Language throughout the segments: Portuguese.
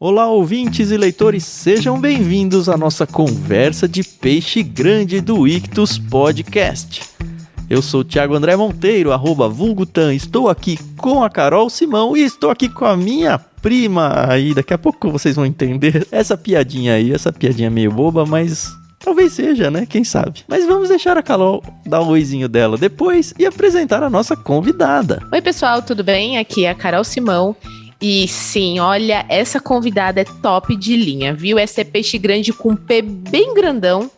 Olá, ouvintes e leitores, sejam bem-vindos à nossa conversa de peixe grande do Ictus Podcast. Eu sou o Thiago André Monteiro, @vulgutan, estou aqui com a Carol Simão e estou aqui com a minha prima aí, daqui a pouco vocês vão entender essa piadinha meio boba, mas talvez seja, né? Quem sabe? Mas vamos deixar a Carol dar o oizinho dela depois e apresentar a nossa convidada. Oi pessoal, tudo bem? Aqui é a Carol Simão. E sim, olha, essa convidada é top de linha, viu? Essa é peixe grande com P bem grandão.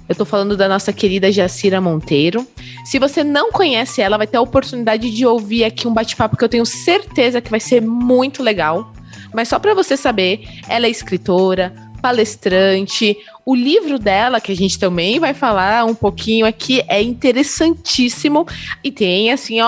Eu tô falando da nossa querida Jacira Monteiro. Se você não conhece ela, vai ter a oportunidade de ouvir aqui um bate-papo que eu tenho certeza que vai ser muito legal. Mas só pra você saber, ela é escritora, palestrante. O livro dela, que a gente também vai falar um pouquinho aqui, é interessantíssimo. E tem, assim,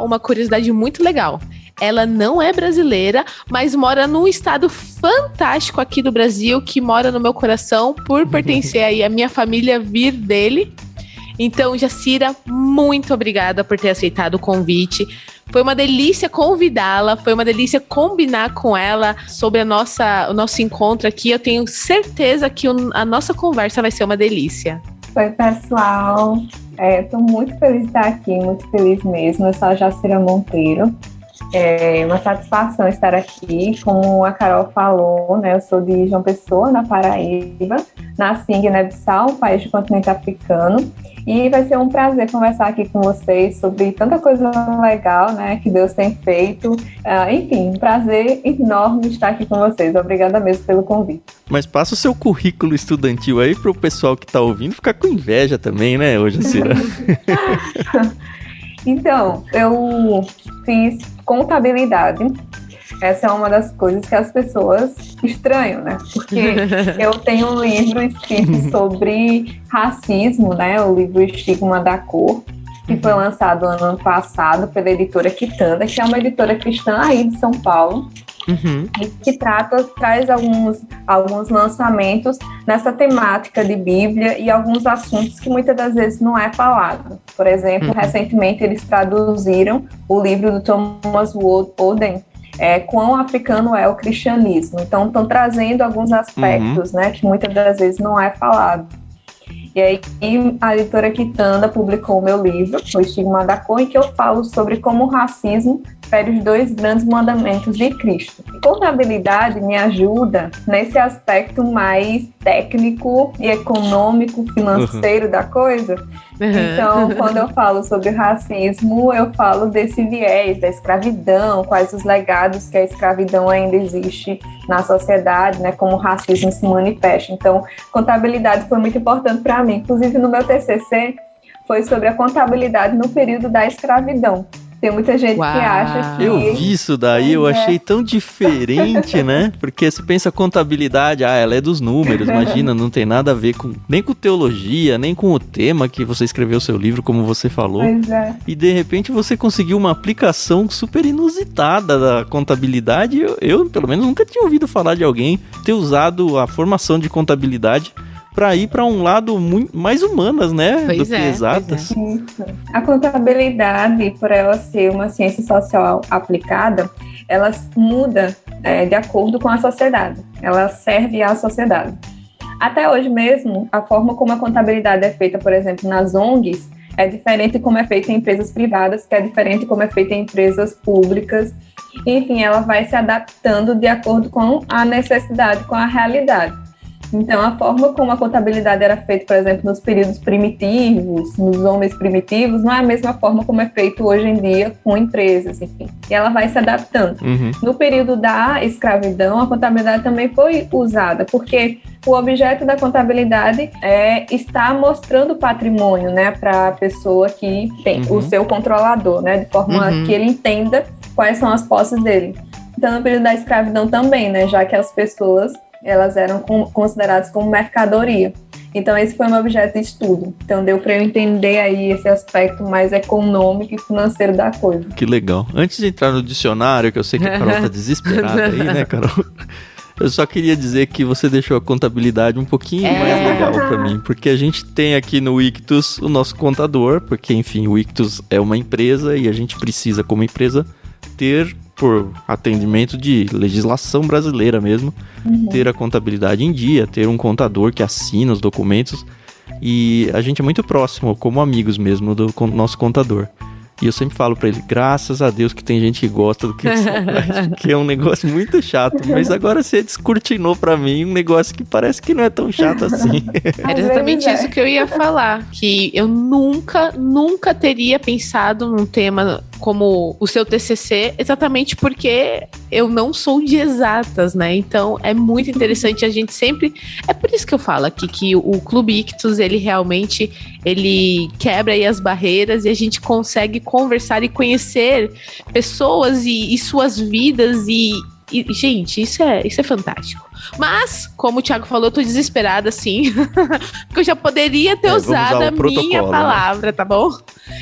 uma curiosidade muito legal. Ela não é brasileira, mas mora num estado fantástico aqui do Brasil, que mora no meu coração, por pertencer aí à minha família vir dele. Então, Jacira, muito obrigada por ter aceitado o convite. Foi uma delícia convidá-la, foi uma delícia combinar com ela sobre o nosso encontro aqui. Eu tenho certeza que a nossa conversa vai ser uma delícia. Oi, pessoal. Estou muito feliz de estar aqui, muito feliz mesmo. Eu sou a Jacira Monteiro. É uma satisfação estar aqui. Como a Carol falou, né, eu sou de João Pessoa, na Paraíba, nasci em Guiné-Bissau, país do continente africano, e vai ser um prazer conversar aqui com vocês sobre tanta coisa legal, né, que Deus tem feito. Enfim, um prazer enorme estar aqui com vocês. Obrigada mesmo pelo convite. Mas passa o seu currículo estudantil aí pro pessoal que tá ouvindo ficar com inveja também, né, hoje, Jacira? Então, eu fiz contabilidade. Essa é uma das coisas que as pessoas estranham, né? Porque eu tenho um livro escrito sobre racismo, né? O livro Estigma da Cor, que foi lançado ano passado pela editora Quitanda, que é uma editora cristã aí de São Paulo. E que traz alguns lançamentos nessa temática de Bíblia e alguns assuntos que muitas das vezes não é falado. Por exemplo, recentemente eles traduziram o livro do Thomas Oden, Quão Africano é o Cristianismo. Então, estão trazendo alguns aspectos, né, que muitas das vezes não é falado. E aí, a editora Quitanda publicou o meu livro, O Estigma da Cor, em que eu falo sobre como o racismo fere os 2 grandes mandamentos de Cristo. Contabilidade me ajuda nesse aspecto mais técnico e econômico, financeiro da coisa. Então, quando eu falo sobre racismo, eu falo desse viés da escravidão, quais os legados que a escravidão ainda existe na sociedade, né, como o racismo se manifesta. Então, contabilidade foi muito importante para mim. Inclusive, no meu TCC, foi sobre a contabilidade no período da escravidão. Tem muita gente que acha que... Eu vi isso daí, eu achei tão diferente, né? Porque você pensa contabilidade, ela é dos números, imagina, não tem nada a ver nem com teologia, nem com o tema que você escreveu o seu livro, como você falou. Pois é. E de repente você conseguiu uma aplicação super inusitada da contabilidade. Eu pelo menos, nunca tinha ouvido falar de alguém ter usado a formação de contabilidade para ir para um lado muito mais humanas, né? Do que exatas. Isso. A contabilidade, por ela ser uma ciência social aplicada, ela muda de acordo com a sociedade. Ela serve à sociedade. Até hoje mesmo, a forma como a contabilidade é feita, por exemplo, nas ONGs, é diferente como é feita em empresas privadas, que é diferente como é feita em empresas públicas. Enfim, ela vai se adaptando de acordo com a necessidade, com a realidade. Então, a forma como a contabilidade era feita, por exemplo, nos períodos primitivos, nos homens primitivos, não é a mesma forma como é feito hoje em dia com empresas, enfim. E ela vai se adaptando. No período da escravidão, a contabilidade também foi usada, porque o objeto da contabilidade é estar mostrando o patrimônio, né, para a pessoa que tem o seu controlador, né, de forma que ele entenda quais são as posses dele. Então, no período da escravidão também, né, já que as pessoas elas eram consideradas como mercadoria. Então, esse foi um objeto de estudo. Então, deu para eu entender aí esse aspecto mais econômico e financeiro da coisa. Que legal. Antes de entrar no dicionário, que eu sei que a Carol tá desesperada aí, né, Carol? Eu só queria dizer que você deixou a contabilidade um pouquinho mais legal para mim, porque a gente tem aqui no Ictus o nosso contador, porque, enfim, o Ictus é uma empresa e a gente precisa, como empresa, ter por atendimento de legislação brasileira mesmo, ter a contabilidade em dia, ter um contador que assina os documentos, e a gente é muito próximo, como amigos mesmo, do nosso contador. E eu sempre falo pra ele, graças a Deus que tem gente que gosta do que você faz, porque é um negócio muito chato, mas agora você descortinou pra mim um negócio que parece que não é tão chato assim. Era exatamente isso que eu ia falar, que eu nunca teria pensado num tema como o seu TCC, exatamente porque eu não sou de exatas, né? Então é muito interessante, a gente sempre... É por isso que eu falo aqui que o Clube Ictus, ele realmente, ele quebra aí as barreiras e a gente consegue conversar e conhecer pessoas e suas vidas e gente, isso é fantástico. Mas, como o Thiago falou, eu tô desesperada, assim, porque eu já poderia ter usado a minha palavra, né? Tá bom?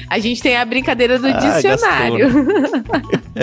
A gente tem a brincadeira do dicionário.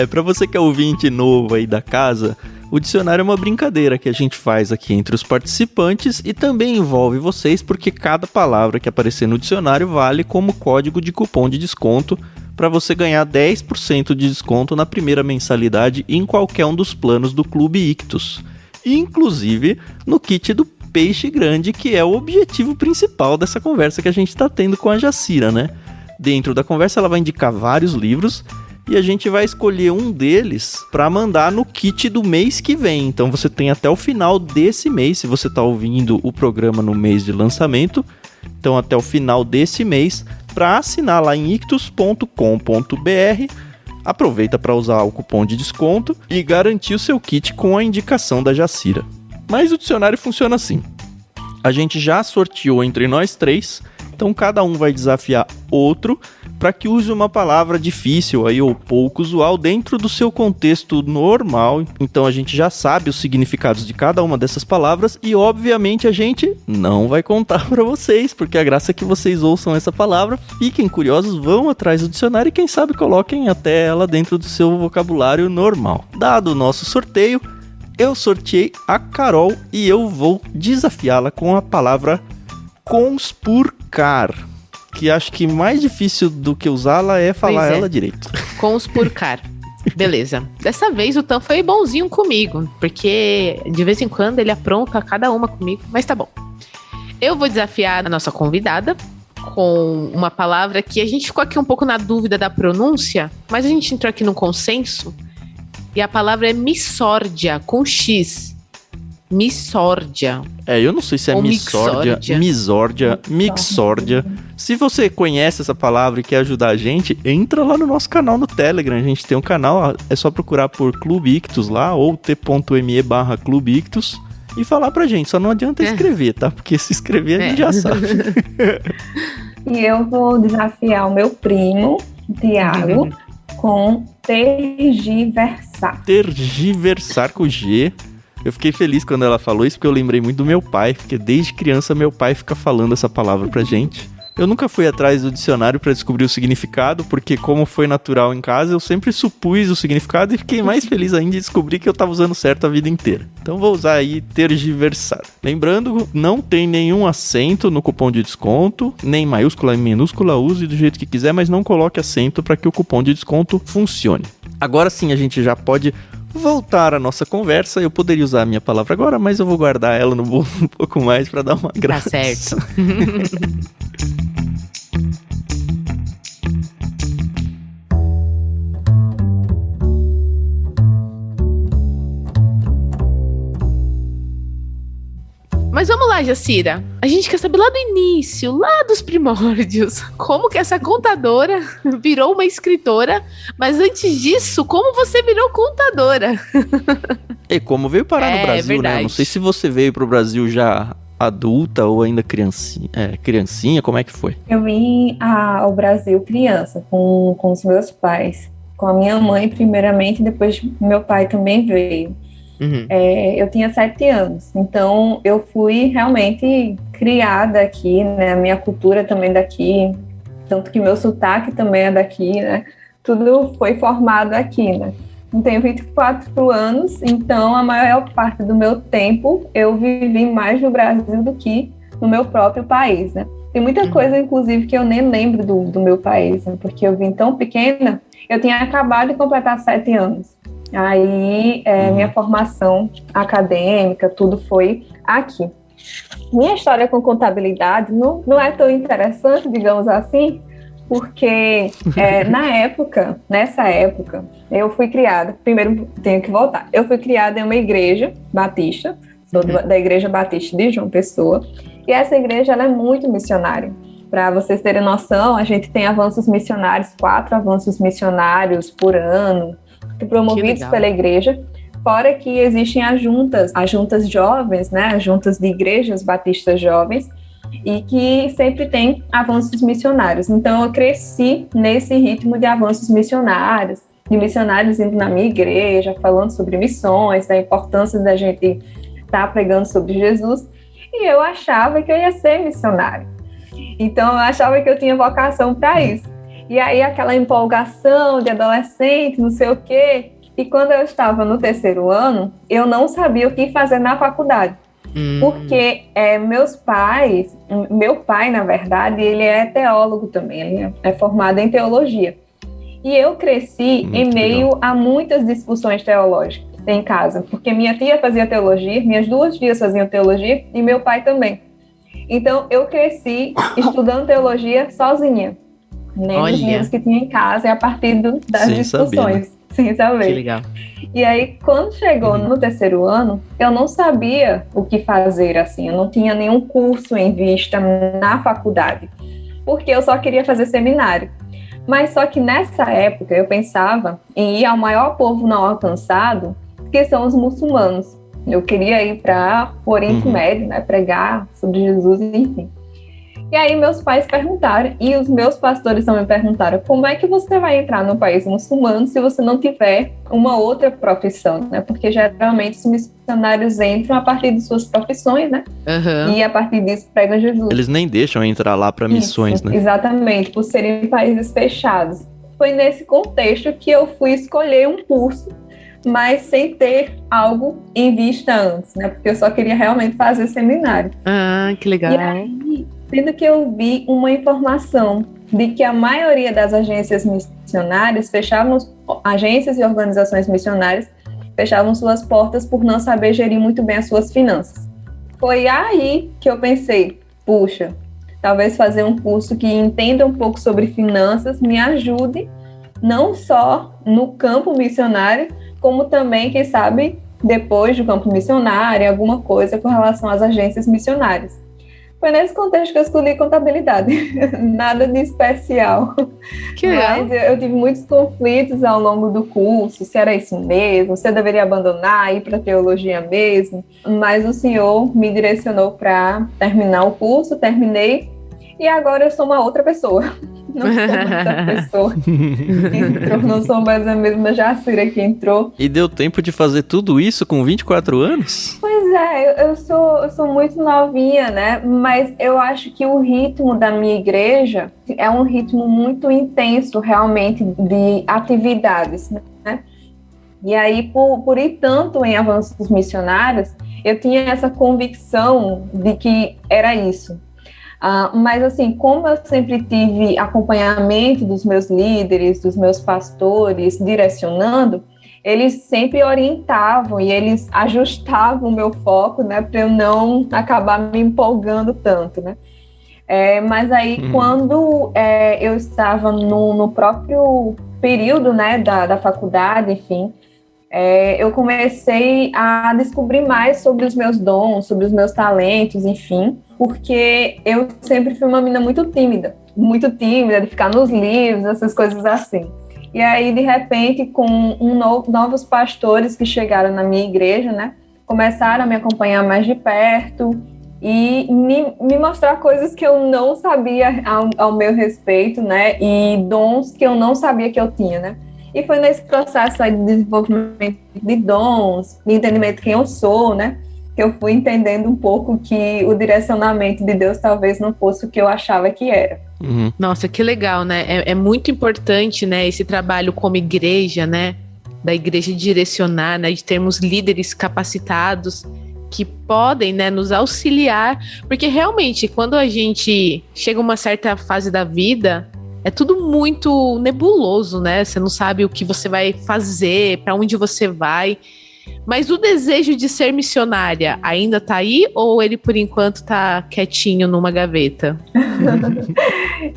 Pra você que é ouvinte novo aí da casa, o dicionário é uma brincadeira que a gente faz aqui entre os participantes e também envolve vocês, porque cada palavra que aparecer no dicionário vale como código de cupom de desconto para você ganhar 10% de desconto na primeira mensalidade em qualquer um dos planos do Clube Ictus. Inclusive no kit do Peixe Grande, que é o objetivo principal dessa conversa que a gente está tendo com a Jacira, né? Dentro da conversa ela vai indicar vários livros e a gente vai escolher um deles para mandar no kit do mês que vem. Então você tem até o final desse mês, se você está ouvindo o programa no mês de lançamento, então até o final desse mês, para assinar lá em ictus.com.br. Aproveita para usar o cupom de desconto e garantir o seu kit com a indicação da Jacira. Mas o dicionário funciona assim. A gente já sorteou entre nós 3, então cada um vai desafiar outro para que use uma palavra difícil aí, ou pouco usual dentro do seu contexto normal. Então a gente já sabe os significados de cada uma dessas palavras e obviamente a gente não vai contar para vocês, porque a graça é que vocês ouçam essa palavra, fiquem curiosos, vão atrás do dicionário e quem sabe coloquem até ela dentro do seu vocabulário normal. Dado o nosso sorteio, eu sorteei a Carol e eu vou desafiá-la com a palavra conspurcar, que acho que mais difícil do que usá-la é falar ela direito. Conspurcar. Beleza. Dessa vez o Tan foi bonzinho comigo, porque de vez em quando ele apronta cada uma comigo, mas tá bom. Eu vou desafiar a nossa convidada com uma palavra que a gente ficou aqui um pouco na dúvida da pronúncia, mas a gente entrou aqui num consenso, e a palavra é missórdia, com X. Missórdia. Eu não sei se é missórdia, misórdia, mixórdia. Se você conhece essa palavra e quer ajudar a gente, entra lá no nosso canal no Telegram. A gente tem um canal, é só procurar por Clube Ictus lá, ou t.me/Clube Ictus e falar pra gente. Só não adianta escrever, tá? Porque se escrever a gente já sabe. E eu vou desafiar o meu primo, Tiago, com tergiversar. Tergiversar com G. Eu fiquei feliz quando ela falou isso, porque eu lembrei muito do meu pai, porque desde criança meu pai fica falando essa palavra pra gente. Eu nunca fui atrás do dicionário pra descobrir o significado, porque como foi natural em casa, eu sempre supus o significado e fiquei mais feliz ainda de descobrir que eu tava usando certo a vida inteira. Então vou usar aí tergiversar. Lembrando, não tem nenhum acento no cupom de desconto, nem maiúscula nem minúscula, use do jeito que quiser, mas não coloque acento para que o cupom de desconto funcione. Agora sim a gente já pode voltar à nossa conversa. Eu poderia usar a minha palavra agora, mas eu vou guardar ela no bolso um pouco mais para dar uma graça. Tá certo. Mas vamos lá, Jacira. A gente quer saber lá do início, lá dos primórdios, como que essa contadora virou uma escritora, mas antes disso, como você virou contadora? E como veio parar no Brasil, né? Não sei se você veio pro Brasil já adulta ou ainda criancinha, como é que foi? Eu vim ao Brasil criança, com os meus pais. Com a minha mãe, primeiramente, e depois meu pai também veio. Uhum. Eu tinha 7 anos, então eu fui realmente criada aqui, né? A minha cultura também daqui, tanto que meu sotaque também é daqui, né? Tudo foi formado aqui, né? Eu tenho 24 anos, então a maior parte do meu tempo eu vivi mais no Brasil do que no meu próprio país, né? Tem muita coisa, inclusive, que eu nem lembro do meu país, né? Porque eu vim tão pequena, eu tinha acabado de completar 7 anos. Aí, minha formação acadêmica, tudo foi aqui. Minha história com contabilidade não é tão interessante, digamos assim, porque nessa época, eu fui criada, primeiro tenho que voltar, eu fui criada em uma igreja batista, sou da Igreja Batista de João Pessoa, e essa igreja ela é muito missionária. Para vocês terem noção, a gente tem avanços missionários, 4 avanços missionários por ano, promovidos pela igreja, fora que existem as juntas jovens, né, as juntas de igrejas batistas jovens, e que sempre tem avanços missionários. Então, eu cresci nesse ritmo de avanços missionários, de missionários indo na minha igreja, falando sobre missões, da importância da gente estar pregando sobre Jesus, e eu achava que eu ia ser missionária. Então, eu achava que eu tinha vocação para isso. E aí, aquela empolgação de adolescente, não sei o quê. E quando eu estava no 3º ano, eu não sabia o que fazer na faculdade. Porque meu pai, na verdade, ele é teólogo também, ele é formado em teologia. E eu cresci em meio a muitas discussões teológicas em casa, porque minha tia fazia teologia, minhas 2 tias faziam teologia e meu pai também. Então, eu cresci estudando teologia sozinha, né, nos livros que tinha em casa e a partir das discussões, sem saber. Que legal. E aí, quando chegou no 3º ano, eu não sabia o que fazer, assim, eu não tinha nenhum curso em vista na faculdade, porque eu só queria fazer seminário. Mas só que nessa época eu pensava em ir ao maior povo não alcançado, que são os muçulmanos. Eu queria ir para o Oriente Médio, né, pregar sobre Jesus, enfim. E aí meus pais perguntaram, e os meus pastores também perguntaram, como é que você vai entrar no país muçulmano se você não tiver uma outra profissão, né? Porque geralmente os missionários entram a partir de suas profissões, né? E a partir disso pregam Jesus. Eles nem deixam entrar lá para missões, né? Exatamente, por serem países fechados. Foi nesse contexto que eu fui escolher um curso, mas sem ter algo em vista antes, né? Porque eu só queria realmente fazer seminário. Ah, que legal. E aí, sendo que eu vi uma informação de que a maioria das agências missionárias agências e organizações missionárias fechavam suas portas por não saber gerir muito bem as suas finanças. Foi aí que eu pensei, puxa, talvez fazer um curso que entenda um pouco sobre finanças me ajude, não só no campo missionário, como também, quem sabe, depois do campo missionário, alguma coisa com relação às agências missionárias. Foi nesse contexto que eu escolhi contabilidade. Nada de especial. Que legal. Mas eu tive muitos conflitos ao longo do curso, se era isso mesmo, se eu deveria abandonar, ir para teologia mesmo. Mas o Senhor me direcionou para terminar o curso, terminei, e agora eu sou uma outra pessoa. Não sou mais a pessoa que entrou, não sou mais a mesma Jacira que entrou. E deu tempo de fazer tudo isso com 24 anos? Pois é, eu sou muito novinha, né? Mas eu acho que o ritmo da minha igreja é um ritmo muito intenso, realmente, de atividades, né? E aí, por ir tanto em avanços missionários, eu tinha essa convicção de que era isso. Mas assim, como eu sempre tive acompanhamento dos meus líderes, dos meus pastores, direcionando, eles sempre orientavam e eles ajustavam o meu foco, né, para eu não acabar me empolgando tanto, né? Mas aí, quando eu estava no próprio período, né, da faculdade, enfim, eu comecei a descobrir mais sobre os meus dons, sobre os meus talentos, enfim, porque eu sempre fui uma menina muito tímida, de ficar nos livros, essas coisas assim. E aí, de repente, com novos pastores que chegaram na minha igreja, né, começaram a me acompanhar mais de perto e me mostrar coisas que eu não sabia ao meu respeito, né, e dons que eu não sabia que eu tinha, né. E foi nesse processo aí de desenvolvimento de dons, de entendimento de quem eu sou, né, que eu fui entendendo um pouco que o direcionamento de Deus talvez não fosse o que eu achava que era. Nossa, que legal, né? É muito importante, né, esse trabalho como igreja, né, da igreja direcionar, né, de termos líderes capacitados que podem, né, nos auxiliar, porque realmente quando a gente chega a uma certa fase da vida, é tudo muito nebuloso, né? Você não sabe o que você vai fazer, para onde você vai. Mas o desejo de ser missionária ainda tá aí ou ele, por enquanto, tá quietinho numa gaveta?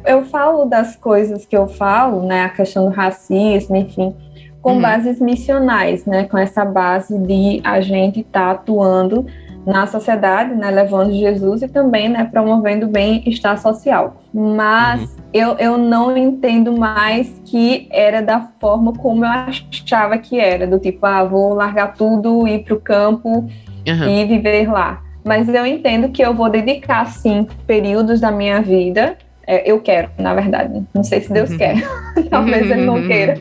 Eu falo das coisas que eu falo, né? A questão do racismo, enfim, com bases missionais, né? Com essa base de a gente estar atuando na sociedade, né, levando Jesus e também, né, promovendo o bem-estar social. Mas eu não entendo mais que era da forma como eu achava que era, do tipo, vou largar tudo, ir para o campo e viver lá. Mas eu entendo que eu vou dedicar, sim, períodos da minha vida. Eu quero, na verdade. Não sei se Deus quer. Talvez Ele não queira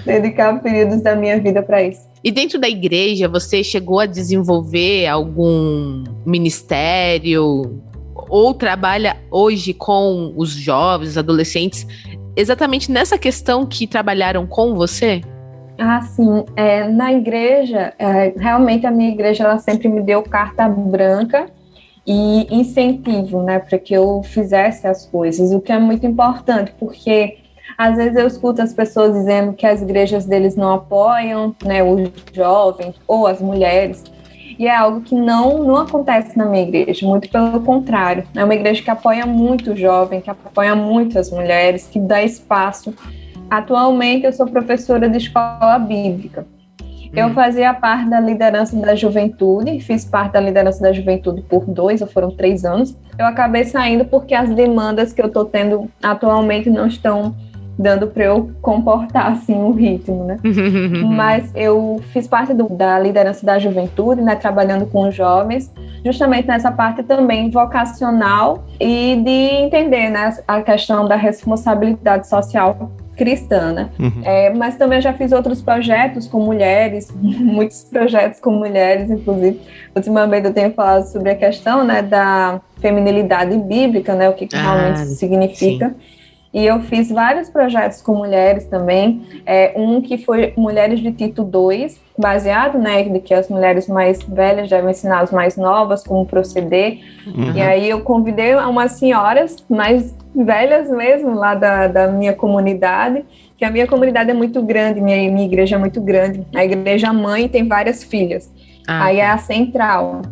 dedicar períodos da minha vida para isso. E dentro da igreja, você chegou a desenvolver algum ministério ou trabalha hoje com os jovens, os adolescentes, exatamente nessa questão que trabalharam com você? Sim. Na igreja, realmente a minha igreja ela sempre me deu carta branca e incentivo, né, para que eu fizesse as coisas, o que é muito importante, porque às vezes eu escuto as pessoas dizendo que as igrejas deles não apoiam, né, os jovens ou as mulheres, e é algo que não acontece na minha igreja, muito pelo contrário. É uma igreja que apoia muito o jovem, que apoia muito as mulheres, que dá espaço. Atualmente eu sou professora de escola bíblica. Eu fazia parte da liderança da juventude, fiz parte da liderança da juventude por 2 ou foram 3 anos. Eu acabei saindo porque as demandas que eu estou tendo atualmente não estão dando para eu comportar assim o ritmo, né? Mas eu fiz parte da liderança da juventude, né, trabalhando com os jovens, justamente nessa parte também vocacional e de entender, né, a questão da responsabilidade social cristã, né? Mas também eu já fiz outros projetos com mulheres, muitos projetos com mulheres, inclusive. Ultimamente eu tenho falado sobre a questão, né, da feminilidade bíblica, né, o que realmente significa. Sim. E eu fiz vários projetos com mulheres também, um que foi Mulheres de Tito II, baseado, né, de que as mulheres mais velhas devem ensinar as mais novas como proceder. E aí eu convidei umas senhoras mais velhas mesmo, lá da minha comunidade, que a minha comunidade é muito grande, minha igreja é muito grande. A igreja mãe tem várias filhas, aí é a central.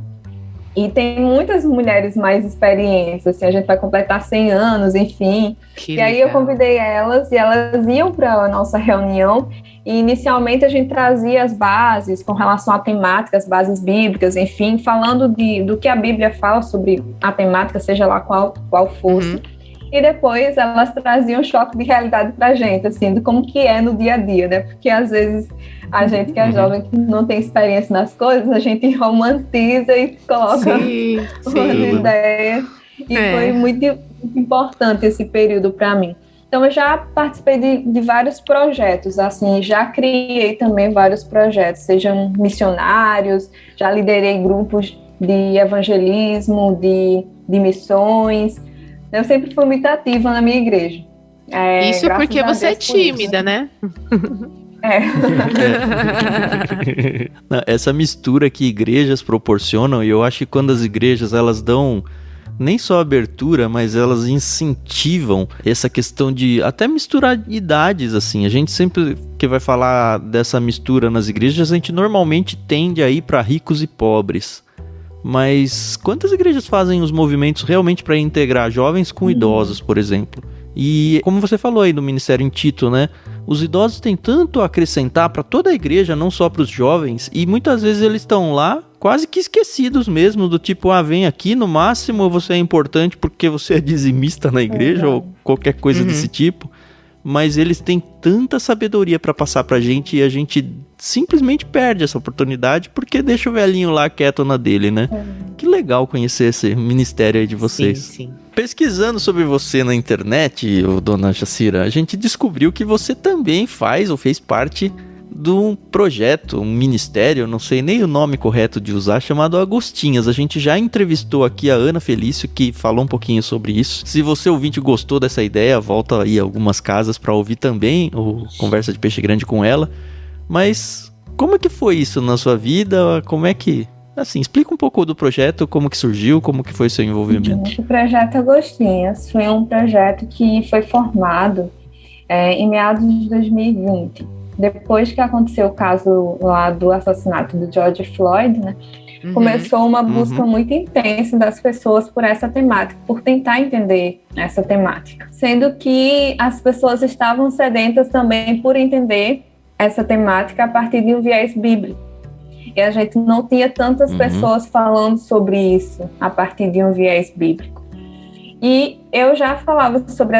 E tem muitas mulheres mais experientes, assim, a gente vai completar 100 anos, enfim. Que legal. Aí eu convidei elas, e elas iam para a nossa reunião, e inicialmente a gente trazia as bases com relação à temática, as bases bíblicas, enfim, falando do que a Bíblia fala sobre a temática, seja lá qual fosse. E depois elas traziam um choque de realidade pra gente, assim, de como que é no dia a dia, né? Porque às vezes a gente que é jovem, que não tem experiência nas coisas, a gente romantiza e coloca umas ideias. E foi muito importante esse período para mim. Então eu já participei de vários projetos, assim, já criei também vários projetos, sejam missionários, já liderei grupos de evangelismo, de missões. Eu sempre fui muito ativa na minha igreja. Isso porque você é tímida, né? Essa mistura que igrejas proporcionam, e eu acho que quando as igrejas elas dão nem só abertura, mas elas incentivam essa questão de até misturar idades, assim. A gente sempre que vai falar dessa mistura nas igrejas, a gente normalmente tende a ir para ricos e pobres. Mas quantas igrejas fazem os movimentos realmente para integrar jovens com idosos, por exemplo? E como você falou aí do Ministério em Tito, né? Os idosos têm tanto a acrescentar para toda a igreja, não só para os jovens, e muitas vezes eles estão lá quase que esquecidos mesmo, do tipo, vem aqui, no máximo você é importante porque você é dizimista na igreja, ou qualquer coisa desse tipo. Mas eles têm tanta sabedoria para passar pra gente e a gente simplesmente perde essa oportunidade porque deixa o velhinho lá quieto na dele, né? Que legal conhecer esse ministério aí de vocês. Sim. Pesquisando sobre você na internet, dona Jacira, a gente descobriu que você também faz ou fez parte de um projeto, um ministério, não sei nem o nome correto de usar, chamado Agostinhas. A gente já entrevistou aqui a Ana Felício, que falou um pouquinho sobre isso. Se você ouvinte gostou dessa ideia, volta aí algumas casas para ouvir também o Conversa de Peixe Grande com ela. Mas como é que foi isso na sua vida? Como é que Assim, explica um pouco do projeto, como que surgiu, como que foi seu envolvimento. O projeto Agostinhas foi um projeto que foi formado em meados de 2020. Depois que aconteceu o caso lá do assassinato do George Floyd, né? Começou uma busca muito intensa das pessoas por essa temática, por tentar entender essa temática. Sendo que as pessoas estavam sedentas também por entender essa temática a partir de um viés bíblico. E a gente não tinha tantas pessoas falando sobre isso a partir de um viés bíblico. E eu já falava sobre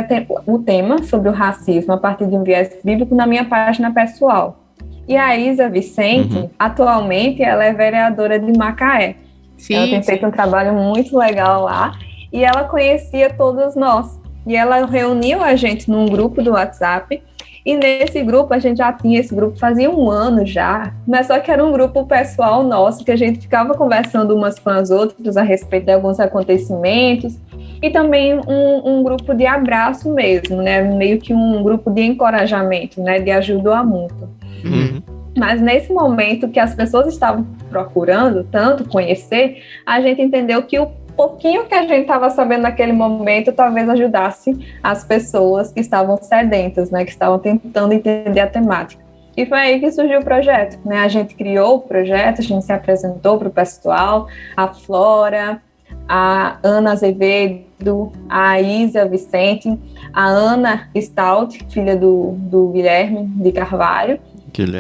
o tema, sobre o racismo, a partir de um viés bíblico na minha página pessoal. E a Isa Vicente, atualmente, ela é vereadora de Macaé. Sim, ela tem feito um trabalho muito legal lá. E ela conhecia todos nós. E ela reuniu a gente num grupo do WhatsApp. E nesse grupo, a gente já tinha esse grupo fazia um ano já. Mas só que era um grupo pessoal nosso, que a gente ficava conversando umas com as outras a respeito de alguns acontecimentos. E também um grupo de abraço mesmo, né? Meio que um grupo de encorajamento, né? De ajuda mútua. Mas nesse momento que as pessoas estavam procurando tanto conhecer, a gente entendeu que o pouquinho que a gente estava sabendo naquele momento talvez ajudasse as pessoas que estavam sedentas, né, que estavam tentando entender a temática. E foi aí que surgiu o projeto, né? A gente criou o projeto, a gente se apresentou para o pessoal, a Flora, a Ana Azevedo, a Isa Vicente, a Ana Stout, filha do Guilherme de Carvalho,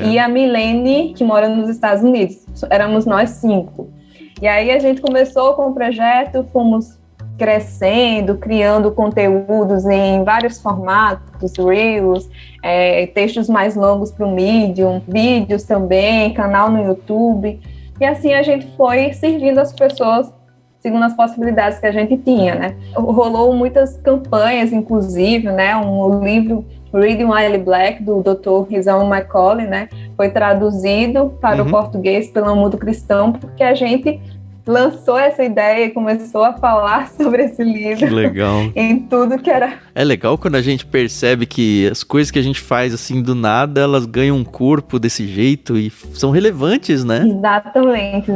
e a Milene, que mora nos Estados Unidos. Éramos nós 5. E aí a gente começou com o projeto, fomos crescendo, criando conteúdos em vários formatos, Reels, textos mais longos para o Medium, vídeos também, canal no YouTube. E assim a gente foi servindo as pessoas segundo as possibilidades que a gente tinha, né? Rolou muitas campanhas, inclusive, né? Um livro, Reading While Black, do Dr. Rizal Macaulay, né? Foi traduzido para o português pelo Mundo Cristão, porque a gente lançou essa ideia e começou a falar sobre esse livro. Que legal. Em tudo que era... É legal quando a gente percebe que as coisas que a gente faz assim do nada, elas ganham um corpo desse jeito e são relevantes, né? Exatamente.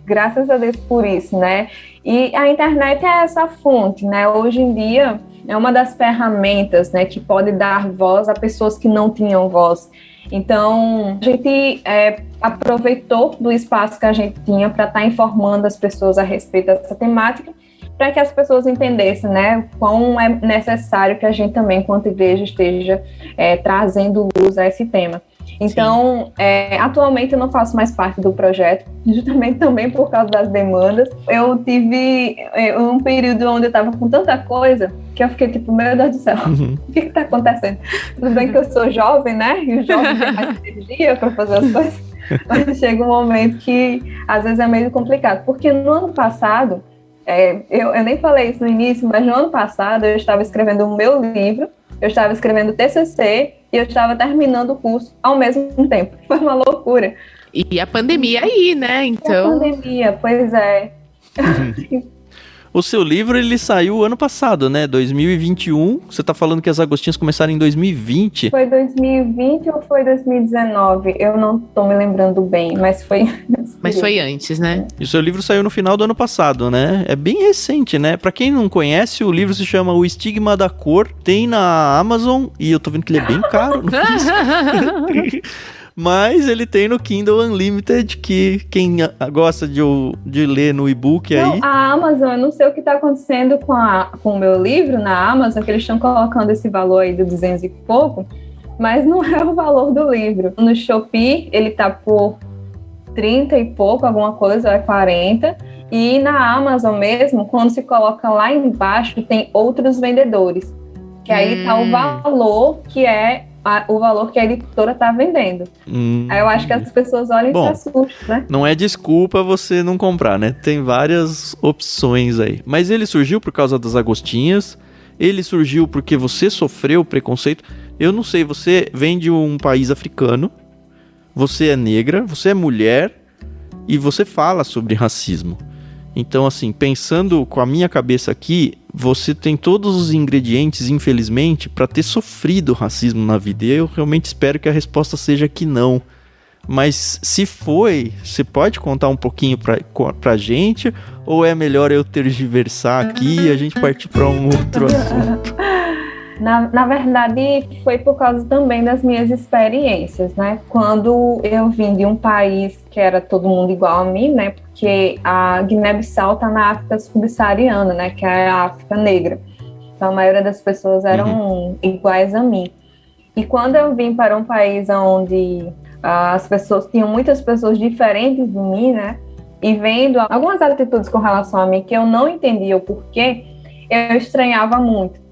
Graças a Deus por isso, né? E a internet é essa fonte, né? Hoje em dia é uma das ferramentas, né, que pode dar voz a pessoas que não tinham voz. Então, a gente aproveitou do espaço que a gente tinha para estar informando as pessoas a respeito dessa temática, para que as pessoas entendessem, né, quão é necessário que a gente também, enquanto igreja, esteja trazendo luz a esse tema. Então, atualmente eu não faço mais parte do projeto, justamente também por causa das demandas. Eu tive um período onde eu estava com tanta coisa que eu fiquei tipo, meu Deus do céu, o que está acontecendo? Tudo bem que eu sou jovem, né? E o jovem tem mais energia para fazer as coisas, mas chega um momento que às vezes é meio complicado. Porque no ano passado, eu nem falei isso no início, mas no ano passado eu estava escrevendo o meu livro, eu estava escrevendo o TCC e eu estava terminando o curso ao mesmo tempo. Foi uma loucura. E a pandemia aí, né? Então... A pandemia, pois é. O seu livro, ele saiu ano passado, né? 2021. Você tá falando que as Agostinhas começaram em 2020. Foi 2020 ou foi 2019? Eu não tô me lembrando bem, mas foi... Mas foi antes, né? E o seu livro saiu no final do ano passado, né? É bem recente, né? Pra quem não conhece, o livro se chama O Estigma da Cor. Tem na Amazon, e eu tô vendo que ele é bem caro. Mas ele tem no Kindle Unlimited, que quem gosta de ler no e-book aí... Não, a Amazon, eu não sei o que está acontecendo com o meu livro na Amazon, que eles estão colocando esse valor aí de 200 e pouco, mas não é o valor do livro. No Shopee, ele tá por 30 e pouco, alguma coisa, ou é 40, e na Amazon mesmo, quando se coloca lá embaixo, tem outros vendedores, que aí tá o valor que é... o valor que a editora tá vendendo. Aí eu acho que as pessoas olham e se assustam, né? Não é desculpa você não comprar, né? Tem várias opções aí. Mas ele surgiu por causa das Agostinhas, ele surgiu porque você sofreu preconceito. Eu não sei, você vem de um país africano, você é negra, você é mulher e você fala sobre racismo. Então, assim, pensando com a minha cabeça aqui, você tem todos os ingredientes, infelizmente, para ter sofrido racismo na vida. E eu realmente espero que a resposta seja que não. Mas se foi, você pode contar um pouquinho pra gente? Ou é melhor eu tergiversar aqui e a gente partir para um outro assunto? Na verdade, foi por causa também das minhas experiências, né? Quando eu vim de um país que era todo mundo igual a mim, né? Porque a Guiné-Bissau está na África subsaariana, né? Que é a África negra. Então, a maioria das pessoas eram iguais a mim. E quando eu vim para um país onde as pessoas tinham muitas pessoas diferentes de mim, né? E vendo algumas atitudes com relação a mim que eu não entendia o porquê, eu estranhava muito.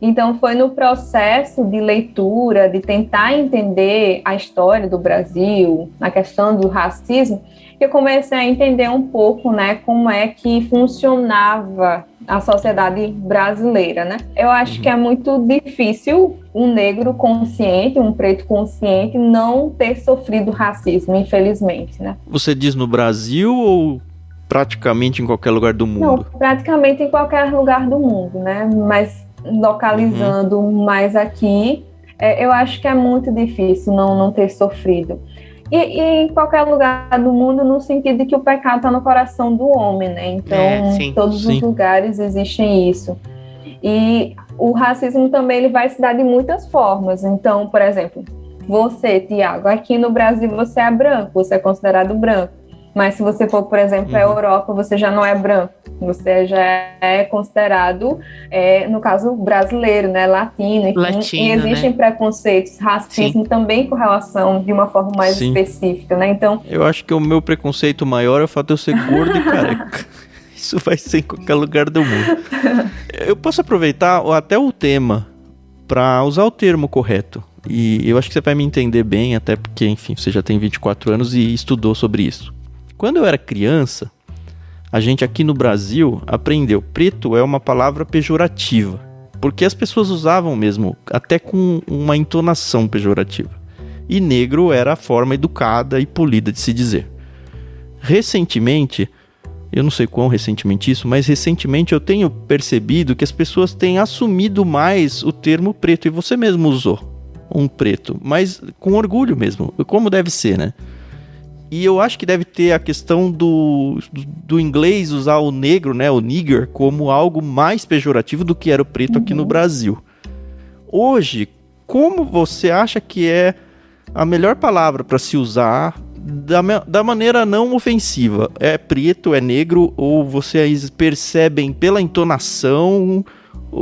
Então, foi no processo de leitura, de tentar entender a história do Brasil, a questão do racismo, que eu comecei a entender um pouco, né, como é que funcionava a sociedade brasileira, né? Eu acho que é muito difícil um negro consciente, um preto consciente, não ter sofrido racismo, infelizmente, né? Você diz no Brasil ou praticamente em qualquer lugar do mundo? Não, praticamente em qualquer lugar do mundo, né? Mas localizando mais aqui, eu acho que é muito difícil não ter sofrido. E em qualquer lugar do mundo, no sentido de que o pecado está no coração do homem, né? Então, em todos os lugares existe isso. E o racismo também ele vai se dar de muitas formas. Então, por exemplo, você, Tiago, aqui no Brasil você é branco, você é considerado branco. Mas se você for, por exemplo, à Europa, você já não é branco. Você já é considerado, no caso brasileiro, né, latino. E existem preconceitos, racismo também com relação de uma forma mais específica, né? Então, eu acho que o meu preconceito maior é o fato de eu ser gordo e careca. Isso vai ser em qualquer lugar do mundo. Eu posso aproveitar até o tema para usar o termo correto. E eu acho que você vai me entender bem, até porque, enfim, você já tem 24 anos e estudou sobre isso. Quando eu era criança, a gente aqui no Brasil aprendeu preto é uma palavra pejorativa, porque as pessoas usavam mesmo, até com uma entonação pejorativa. E negro era a forma educada e polida de se dizer. Recentemente, eu não sei quão recentemente isso, mas recentemente eu tenho percebido que as pessoas têm assumido mais o termo preto, e você mesmo usou um preto, mas com orgulho mesmo, como deve ser, né? E eu acho que deve ter a questão do inglês usar o negro, né, o nigger, como algo mais pejorativo do que era o preto aqui no Brasil. Hoje, como você acha que é a melhor palavra para se usar da maneira não ofensiva? É preto, é negro, ou vocês percebem pela entonação?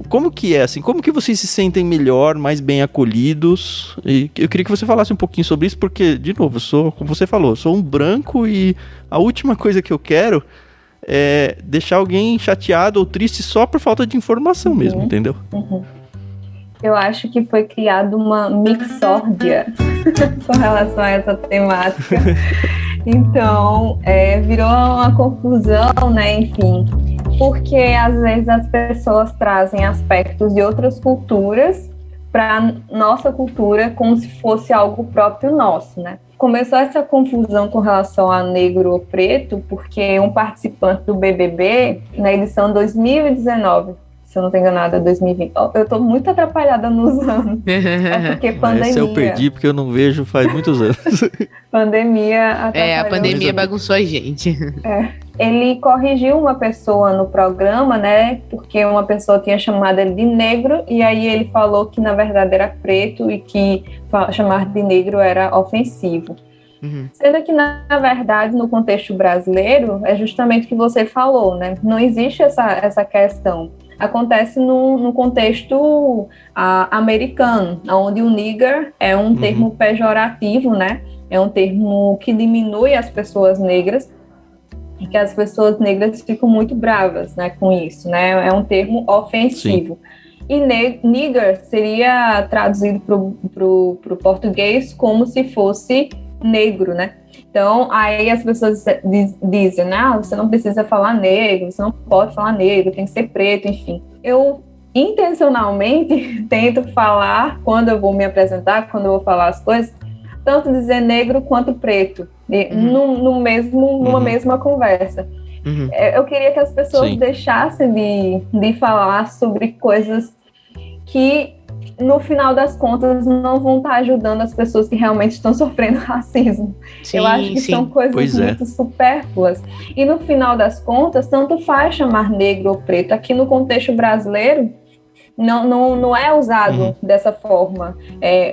Como que é, assim? Como que vocês se sentem melhor, mais bem acolhidos? E eu queria que você falasse um pouquinho sobre isso, porque, de novo, como você falou, sou um branco e a última coisa que eu quero é deixar alguém chateado ou triste só por falta de informação mesmo, entendeu? Eu acho que foi criada uma mixórdia com relação a essa temática. Então, virou uma confusão, né? Enfim, porque às vezes as pessoas trazem aspectos de outras culturas para nossa cultura como se fosse algo próprio nosso, né? Começou essa confusão com relação a negro ou preto porque um participante do BBB, na edição 2019, se eu não estou enganada, 2020. Eu estou muito atrapalhada nos anos. É porque pandemia. Essa eu perdi porque eu não vejo faz muitos anos. Pandemia atrapalhou. A pandemia bagunçou a gente. Ele corrigiu uma pessoa no programa, né? Porque uma pessoa tinha chamado ele de negro e aí ele falou que na verdade era preto e que chamar de negro era ofensivo. Sendo que, na verdade, no contexto brasileiro, é justamente o que você falou, né? Não existe essa questão. Acontece no contexto americano, onde o nigger é um termo pejorativo, né? É um termo que diminui as pessoas negras e que as pessoas negras ficam muito bravas, né, com isso, né? É um termo ofensivo. Sim. E nigger seria traduzido para o português como se fosse negro, né? Então, aí as pessoas dizem, você não precisa falar negro, você não pode falar negro, tem que ser preto, enfim. Eu intencionalmente tento falar, quando eu vou me apresentar, quando eu vou falar as coisas, tanto dizer negro quanto preto, numa mesma conversa. Eu queria que as pessoas deixassem de falar sobre coisas que no final das contas, não vão estar ajudando as pessoas que realmente estão sofrendo racismo. Sim, eu acho que são coisas muito supérfluas. E no final das contas, tanto faz chamar negro ou preto. Aqui no contexto brasileiro, não é usado dessa forma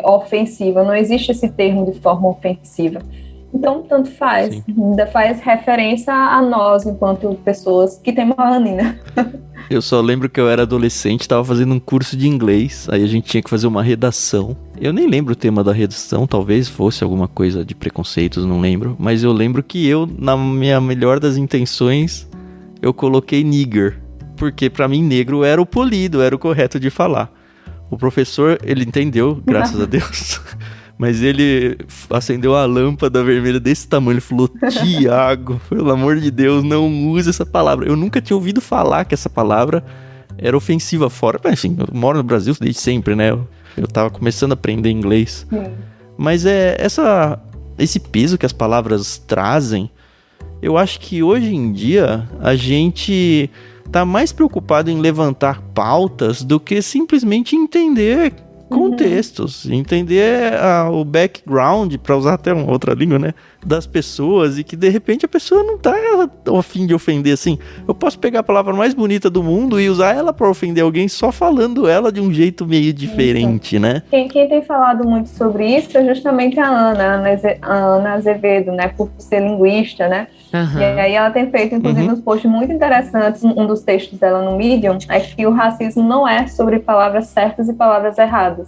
ofensiva. Não existe esse termo de forma ofensiva. Então, tanto faz. Sim. Ainda faz referência a nós, enquanto pessoas que temos melanina. Eu só lembro que eu era adolescente, estava fazendo um curso de inglês, aí a gente tinha que fazer uma redação. Eu nem lembro o tema da redação, talvez fosse alguma coisa de preconceitos, não lembro. Mas eu lembro que eu, na minha melhor das intenções, eu coloquei nigger. Porque pra mim negro era o polido, era o correto de falar. O professor, ele entendeu, graças a Deus. Mas ele acendeu a lâmpada vermelha desse tamanho. Ele falou, Tiago, pelo amor de Deus, não use essa palavra. Eu nunca tinha ouvido falar que essa palavra era ofensiva fora. Mas, enfim, eu moro no Brasil desde sempre, né? Eu tava começando a aprender inglês. Mas esse peso que as palavras trazem, eu acho que hoje em dia a gente tá mais preocupado em levantar pautas do que simplesmente entender contextos, entender o background, para usar até uma outra língua, né, das pessoas, e que de repente a pessoa não tá a fim de ofender assim. Eu posso pegar a palavra mais bonita do mundo e usar ela para ofender alguém só falando ela de um jeito meio diferente, né? Quem tem falado muito sobre isso é justamente a Ana Azevedo, né, por ser linguista, né? E aí ela tem feito, inclusive, uns posts muito interessantes. Um dos textos dela no Medium é que o racismo não é sobre palavras certas e palavras erradas.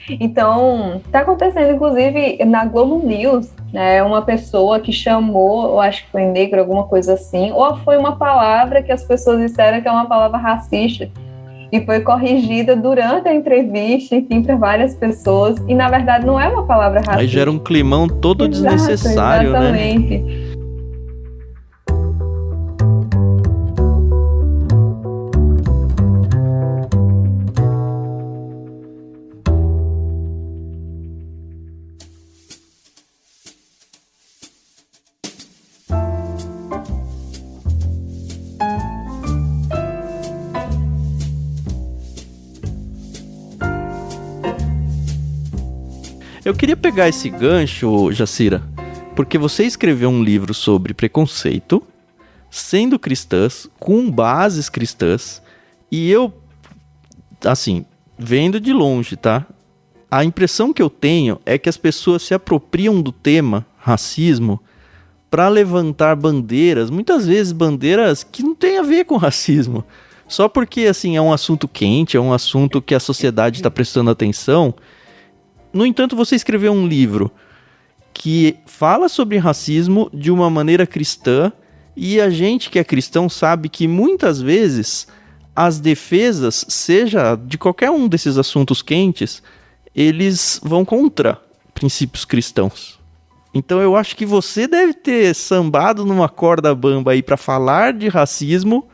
Então, está acontecendo, inclusive, na Globo News, né, uma pessoa que chamou, eu acho que foi negro, alguma coisa assim, ou foi uma palavra que as pessoas disseram que é uma palavra racista, e foi corrigida durante a entrevista, enfim, para várias pessoas, e na verdade não é uma palavra racista. Aí gera um climão todo desnecessário, exatamente, né? Eu queria pegar esse gancho, Jacira, porque você escreveu um livro sobre preconceito, sendo cristãs, com bases cristãs, e eu, assim, vendo de longe, tá? A impressão que eu tenho é que as pessoas se apropriam do tema racismo para levantar bandeiras, muitas vezes bandeiras que não tem a ver com racismo. Só porque, assim, é um assunto quente, é um assunto que a sociedade está prestando atenção. No entanto, você escreveu um livro que fala sobre racismo de uma maneira cristã, e a gente que é cristão sabe que muitas vezes as defesas, seja de qualquer um desses assuntos quentes, eles vão contra princípios cristãos. Então eu acho que você deve ter sambado numa corda bamba aí para falar de racismo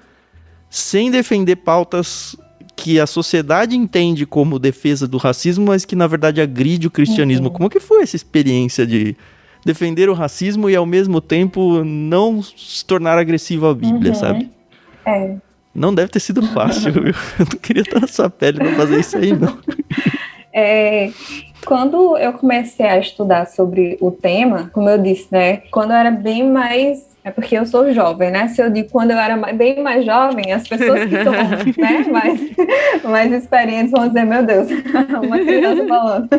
sem defender pautas que a sociedade entende como defesa do racismo, mas que na verdade agride o cristianismo. Como que foi essa experiência de defender o racismo e ao mesmo tempo não se tornar agressivo à Bíblia, sabe? Não deve ter sido fácil, viu? Eu não queria estar na sua pele pra fazer isso aí, não. Quando eu comecei a estudar sobre o tema, como eu disse, né? Quando eu era bem mais... É porque eu sou jovem, né? Se eu digo quando eu era bem mais jovem, as pessoas que são, né, mais experientes vão dizer, meu Deus, uma criança falando.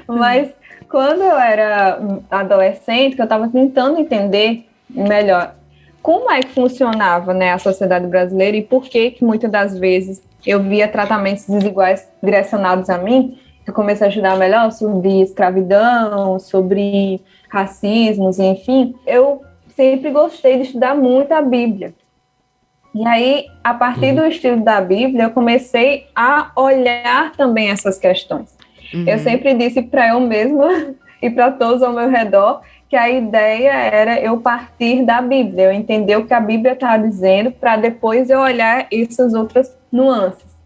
Mas quando eu era adolescente, que eu estava tentando entender melhor como é que funcionava, né, a sociedade brasileira e por que muitas das vezes eu via tratamentos desiguais direcionados a mim, eu comecei a estudar melhor sobre escravidão, sobre racismos, enfim, eu sempre gostei de estudar muito a Bíblia. E aí, a partir do estudo da Bíblia, eu comecei a olhar também essas questões. Eu sempre disse para eu mesma e para todos ao meu redor que a ideia era eu partir da Bíblia, eu entender o que a Bíblia está dizendo, para depois eu olhar essas outras nuances.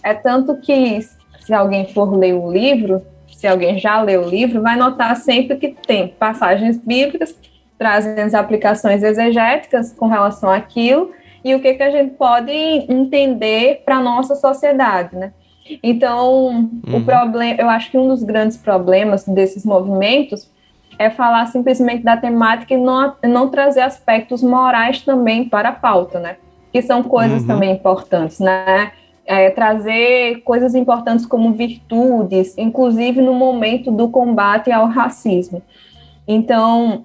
É tanto que, se alguém for ler o livro, se alguém já leu o livro, vai notar sempre que tem passagens bíblicas trazem as aplicações exegéticas com relação àquilo e o que a gente pode entender para a nossa sociedade, né? Então, o problema, eu acho que um dos grandes problemas desses movimentos é falar simplesmente da temática e não trazer aspectos morais também para a pauta, né? Que são coisas também importantes, né? Trazer coisas importantes como virtudes, inclusive no momento do combate ao racismo. Então,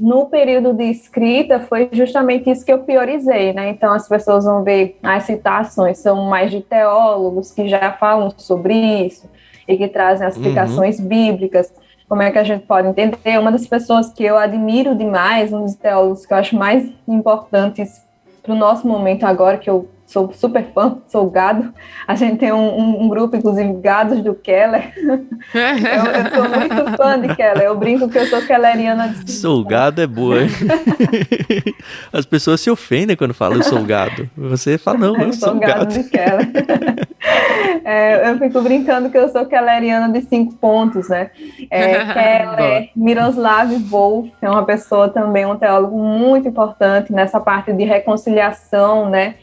no período de escrita, foi justamente isso que eu priorizei, né? Então, as pessoas vão ver as citações, são mais de teólogos que já falam sobre isso e que trazem as explicações bíblicas. Como é que a gente pode entender? Uma das pessoas que eu admiro demais, um dos teólogos que eu acho mais importantes para o nosso momento agora, que eu sou super fã, sou gado. A gente tem um grupo, inclusive, Gados do Keller. Eu sou muito fã de Keller. Eu brinco que eu sou kelleriana de... Sou gado é boa, hein? As pessoas se ofendem quando falam eu sou gado. Você fala, não, eu sou gado de Keller. Eu fico brincando que eu sou kelleriana de 5 pontos, né? Keller, Miroslav Volf, é uma pessoa também, um teólogo muito importante nessa parte de reconciliação, né?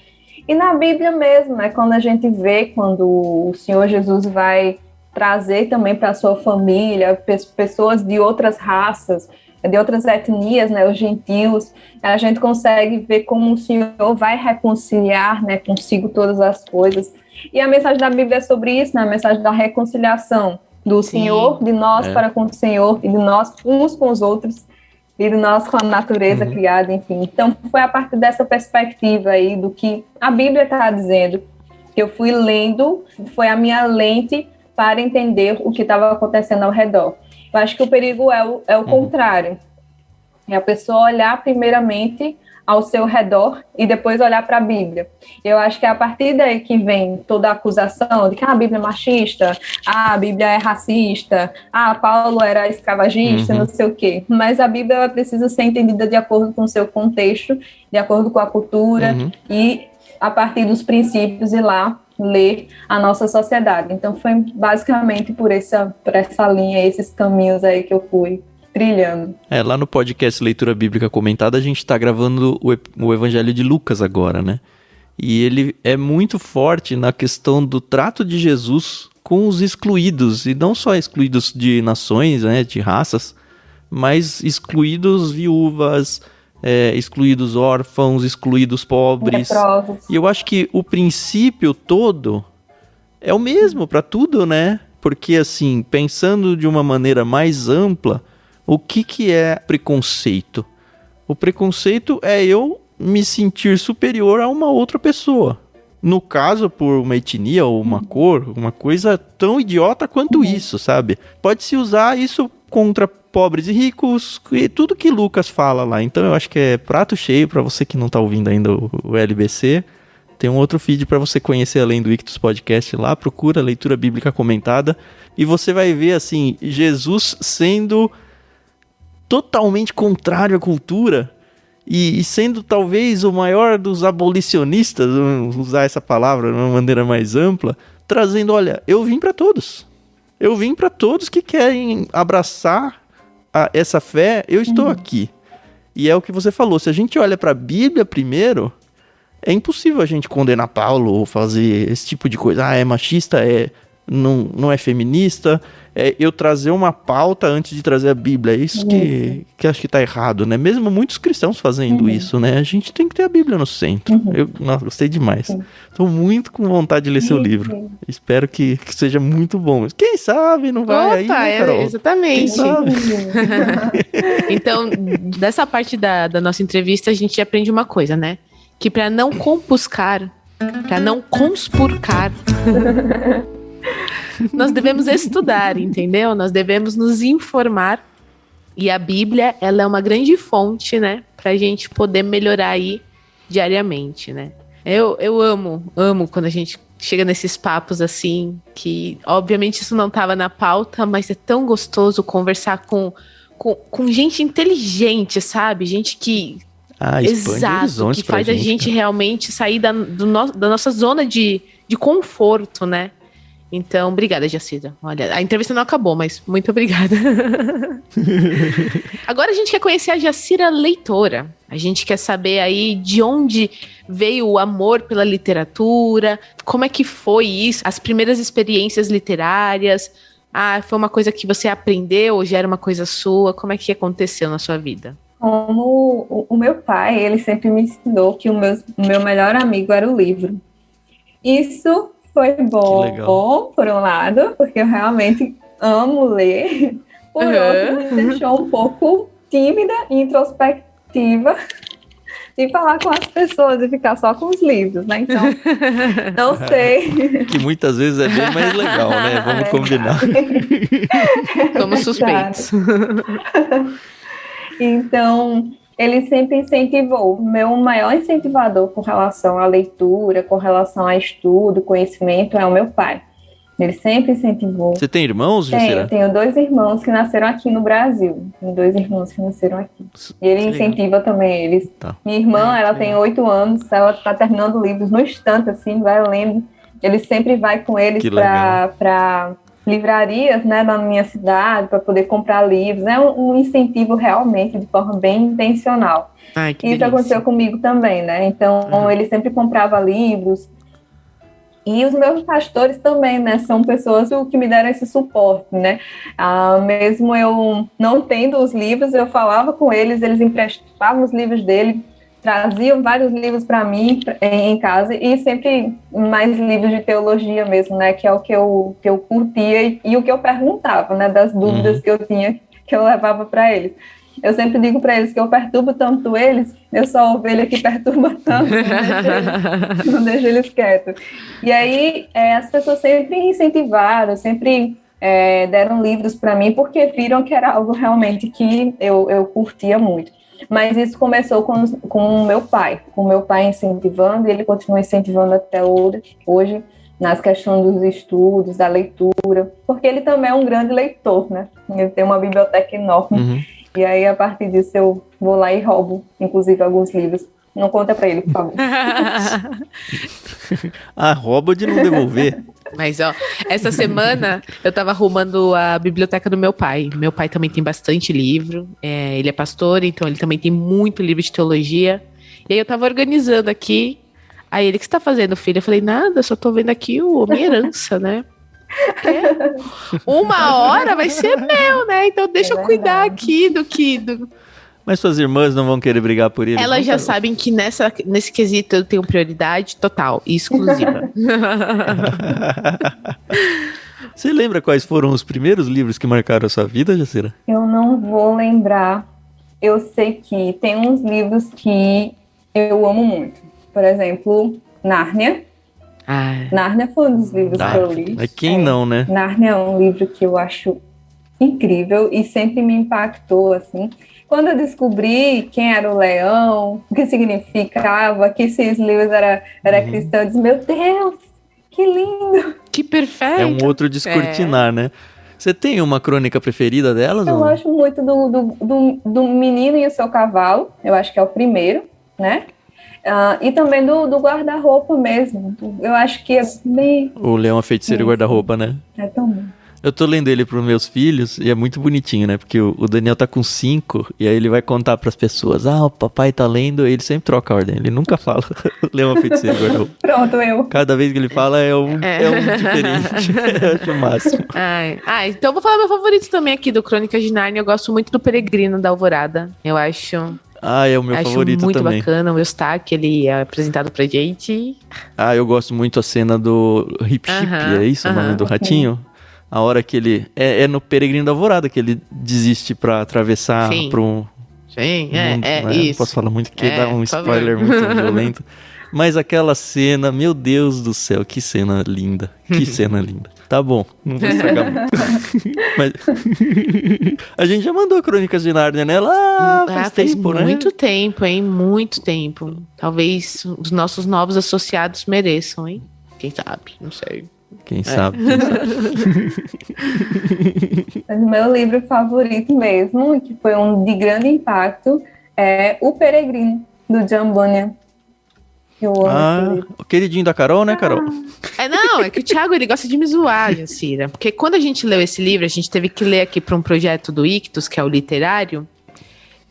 E na Bíblia mesmo, né, quando a gente vê, quando o Senhor Jesus vai trazer também para a sua família pessoas de outras raças, de outras etnias, né, os gentios, a gente consegue ver como o Senhor vai reconciliar, né, consigo todas as coisas. E a mensagem da Bíblia é sobre isso, né, a mensagem da reconciliação do Senhor, de nós para com o Senhor, e de nós uns com os outros, e de nós com a natureza criada, enfim. Então, foi a partir dessa perspectiva aí, do que a Bíblia está dizendo, que eu fui lendo, foi a minha lente para entender o que estava acontecendo ao redor. Eu acho que o perigo é o contrário. É a pessoa olhar primeiramente ao seu redor e depois olhar para a Bíblia. Eu acho que é a partir daí que vem toda a acusação de que a Bíblia é machista, a Bíblia é racista, Paulo era escravagista, não sei o quê. Mas a Bíblia precisa ser entendida de acordo com o seu contexto, de acordo com a cultura e a partir dos princípios e lá ler a nossa sociedade. Então foi basicamente por essa linha, esses caminhos aí que eu fui trilhando. Lá no podcast Leitura Bíblica Comentada, a gente está gravando o Evangelho de Lucas agora, né? E ele é muito forte na questão do trato de Jesus com os excluídos, e não só excluídos de nações, né, de raças, mas excluídos viúvas, excluídos órfãos, excluídos pobres. Leprosos. E eu acho que o princípio todo é o mesmo para tudo, né? Porque, assim, pensando de uma maneira mais ampla, o que é preconceito? O preconceito é eu me sentir superior a uma outra pessoa. No caso, por uma etnia ou uma cor, uma coisa tão idiota quanto isso, sabe? Pode-se usar isso contra pobres e ricos, e tudo que Lucas fala lá. Então eu acho que é prato cheio para você que não tá ouvindo ainda o LBC. Tem um outro feed para você conhecer além do Ictus Podcast lá. Procura Leitura Bíblica Comentada e você vai ver, assim, Jesus sendo totalmente contrário à cultura e sendo talvez o maior dos abolicionistas, vamos usar essa palavra de uma maneira mais ampla, trazendo, olha, eu vim para todos. Eu vim para todos que querem abraçar essa fé, eu estou aqui. E é o que você falou, se a gente olha para a Bíblia primeiro, é impossível a gente condenar Paulo ou fazer esse tipo de coisa. É machista, não é feminista. Eu trazer uma pauta antes de trazer a Bíblia. É isso que acho que está errado, né? Mesmo muitos cristãos fazendo isso, né? A gente tem que ter a Bíblia no centro. Nossa, gostei demais. Estou muito com vontade de ler seu livro. Espero que seja muito bom. Quem sabe não vai aí, né, Carol? Exatamente. Quem sabe? Então, dessa parte da nossa entrevista, a gente aprende uma coisa, né? Que para não compuscar, para não conspurcar... Nós devemos estudar, entendeu? Nós devemos nos informar. E a Bíblia, ela é uma grande fonte, né? Pra gente poder melhorar aí diariamente, né? Eu amo quando a gente chega nesses papos assim, que obviamente isso não estava na pauta, mas é tão gostoso conversar com gente inteligente, sabe? Gente que... exato, que faz a gente realmente sair da nossa zona de conforto, né? Então, obrigada, Jacira. Olha, a entrevista não acabou, mas muito obrigada. Agora a gente quer conhecer a Jacira leitora. A gente quer saber aí de onde veio o amor pela literatura, como é que foi isso, as primeiras experiências literárias. Foi uma coisa que você aprendeu ou já era uma coisa sua? Como é que aconteceu na sua vida? Como o meu pai, ele sempre me ensinou que o meu melhor amigo era o livro. Isso foi bom, por um lado, porque eu realmente amo ler. Por outro, me deixou um pouco tímida e introspectiva de falar com as pessoas e ficar só com os livros, né? Então, não sei. Que muitas vezes é bem mais legal, né? Vamos combinar. Somos suspeitos. Então, ele sempre incentivou. O meu maior incentivador com relação à leitura, com relação a estudo, conhecimento, é o meu pai. Ele sempre incentivou. Você tem irmãos, Jacira? Tenho 2 irmãos que nasceram aqui no Brasil. Tenho 2 irmãos que nasceram aqui. E ele incentiva também eles. Tá. Minha irmã, ela tem 8 anos, ela está terminando livros no instante, assim, vai lendo. Ele sempre vai com eles para livrarias, né, na minha cidade, para poder comprar livros. É um incentivo realmente, de forma bem intencional. Isso aconteceu comigo também, né? Então, ele sempre comprava livros. E os meus pastores também, né, são pessoas que me deram esse suporte, né, mesmo eu não tendo os livros, eu falava com eles emprestavam os livros dele, traziam vários livros para mim em casa, e sempre mais livros de teologia mesmo, né, que é o que eu curtia e o que eu perguntava, né, das dúvidas que eu tinha, que eu levava para eles. Eu sempre digo para eles que eu perturbo tanto eles, eu sou a ovelha que perturba tanto, não deixo eles quietos. E aí as pessoas sempre incentivaram, sempre deram livros para mim, porque viram que era algo realmente que eu curtia muito. Mas isso começou com o meu pai incentivando, e ele continua incentivando até hoje, nas questões dos estudos, da leitura, porque ele também é um grande leitor, né? Ele tem uma biblioteca enorme. E aí, a partir disso, eu vou lá e roubo, inclusive, alguns livros. Não conta pra ele, por favor. Rouba de não devolver. Mas, essa semana eu tava arrumando a biblioteca do meu pai. Meu pai também tem bastante livro. Ele é pastor, então ele também tem muito livro de teologia. E aí eu tava organizando aqui. Aí ele, o que você tá fazendo, filho? Eu falei, nada, só tô vendo aqui a minha herança, né? Uma hora vai ser meu, né? Então deixa eu cuidar aqui do que... Mas suas irmãs não vão querer brigar por ele? Elas já sabem que nesse quesito eu tenho prioridade total e exclusiva. Você lembra quais foram os primeiros livros que marcaram a sua vida, Jacira? Eu não vou lembrar. Eu sei que tem uns livros que eu amo muito. Por exemplo, Nárnia. Nárnia foi um dos livros que eu li. Quem não, né? Nárnia é um livro que eu acho incrível e sempre me impactou, assim. Quando eu descobri quem era o leão, o que significava, que esses livros era cristão, eu disse, meu Deus, que lindo! Que perfeito! É um outro descortinar, né? Você tem uma crônica preferida delas? Eu gosto muito do Menino e o Seu Cavalo, eu acho que é o primeiro, né? E também do guarda-roupa mesmo. Eu acho que é bem... O Leão, a Feiticeira e o Guarda-Roupa, né? É tão bom. Eu tô lendo ele pros meus filhos e é muito bonitinho, né? Porque o Daniel tá com 5 e aí ele vai contar pras pessoas. O papai tá lendo, e ele sempre troca a ordem. Ele nunca fala o Leão, a Feiticeira e o Guarda-Roupa. Pronto, eu. Cada vez que ele fala é um diferente. Eu acho o máximo. Então eu vou falar meu favorito também aqui do Crônicas de Nárnia. Eu gosto muito do Peregrino da Alvorada. Eu acho... é o meu favorito muito também. Muito bacana o Eustáquio, ele é apresentado pra gente. Eu gosto muito a cena do Hip Chip, é isso o nome do ratinho? A hora que ele... É no Peregrino da Alvorada que ele desiste pra atravessar pro mundo. Sim, né? isso. Não posso falar muito porque dá um spoiler muito violento. Mas aquela cena, meu Deus do céu, que cena linda. Que cena linda. Tá bom, não vou estragar muito. Mas a gente já mandou Crônicas de Nárnia, né? Lá faz tempo, né? Muito tempo, hein? Muito tempo. Talvez os nossos novos associados mereçam, hein? Quem sabe? Não sei. Quem sabe? Mas o meu livro favorito mesmo, que foi um de grande impacto, é O Peregrino, do John Bunyan. Eu amo esse livro. O queridinho da Carol, né, Carol? É que o Thiago, ele gosta de me zoar, Jacira. Porque quando a gente leu esse livro, a gente teve que ler aqui para um projeto do Ictus, que é o literário.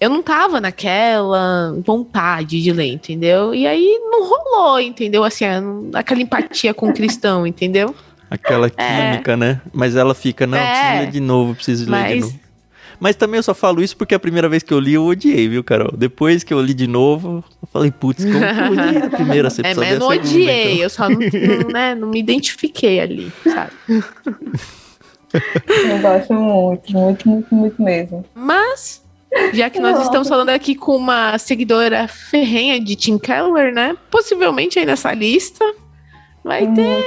Eu não tava naquela vontade de ler, entendeu? E aí não rolou, entendeu? Assim, aquela empatia com o cristão, entendeu? Aquela química, né? Mas ela fica, não, preciso ler de novo, preciso ler de novo. Mas também eu só falo isso porque a primeira vez que eu li, eu odiei, viu, Carol? Depois que eu li de novo, eu falei, putz, como que eu odiei a primeira? Você precisa mas eu não odiei, então. Eu só não me identifiquei ali, sabe? Eu gosto muito, muito, muito, muito mesmo. Mas, já que nós estamos falando aqui com uma seguidora ferrenha de Tim Keller, né? Possivelmente aí nessa lista vai ter...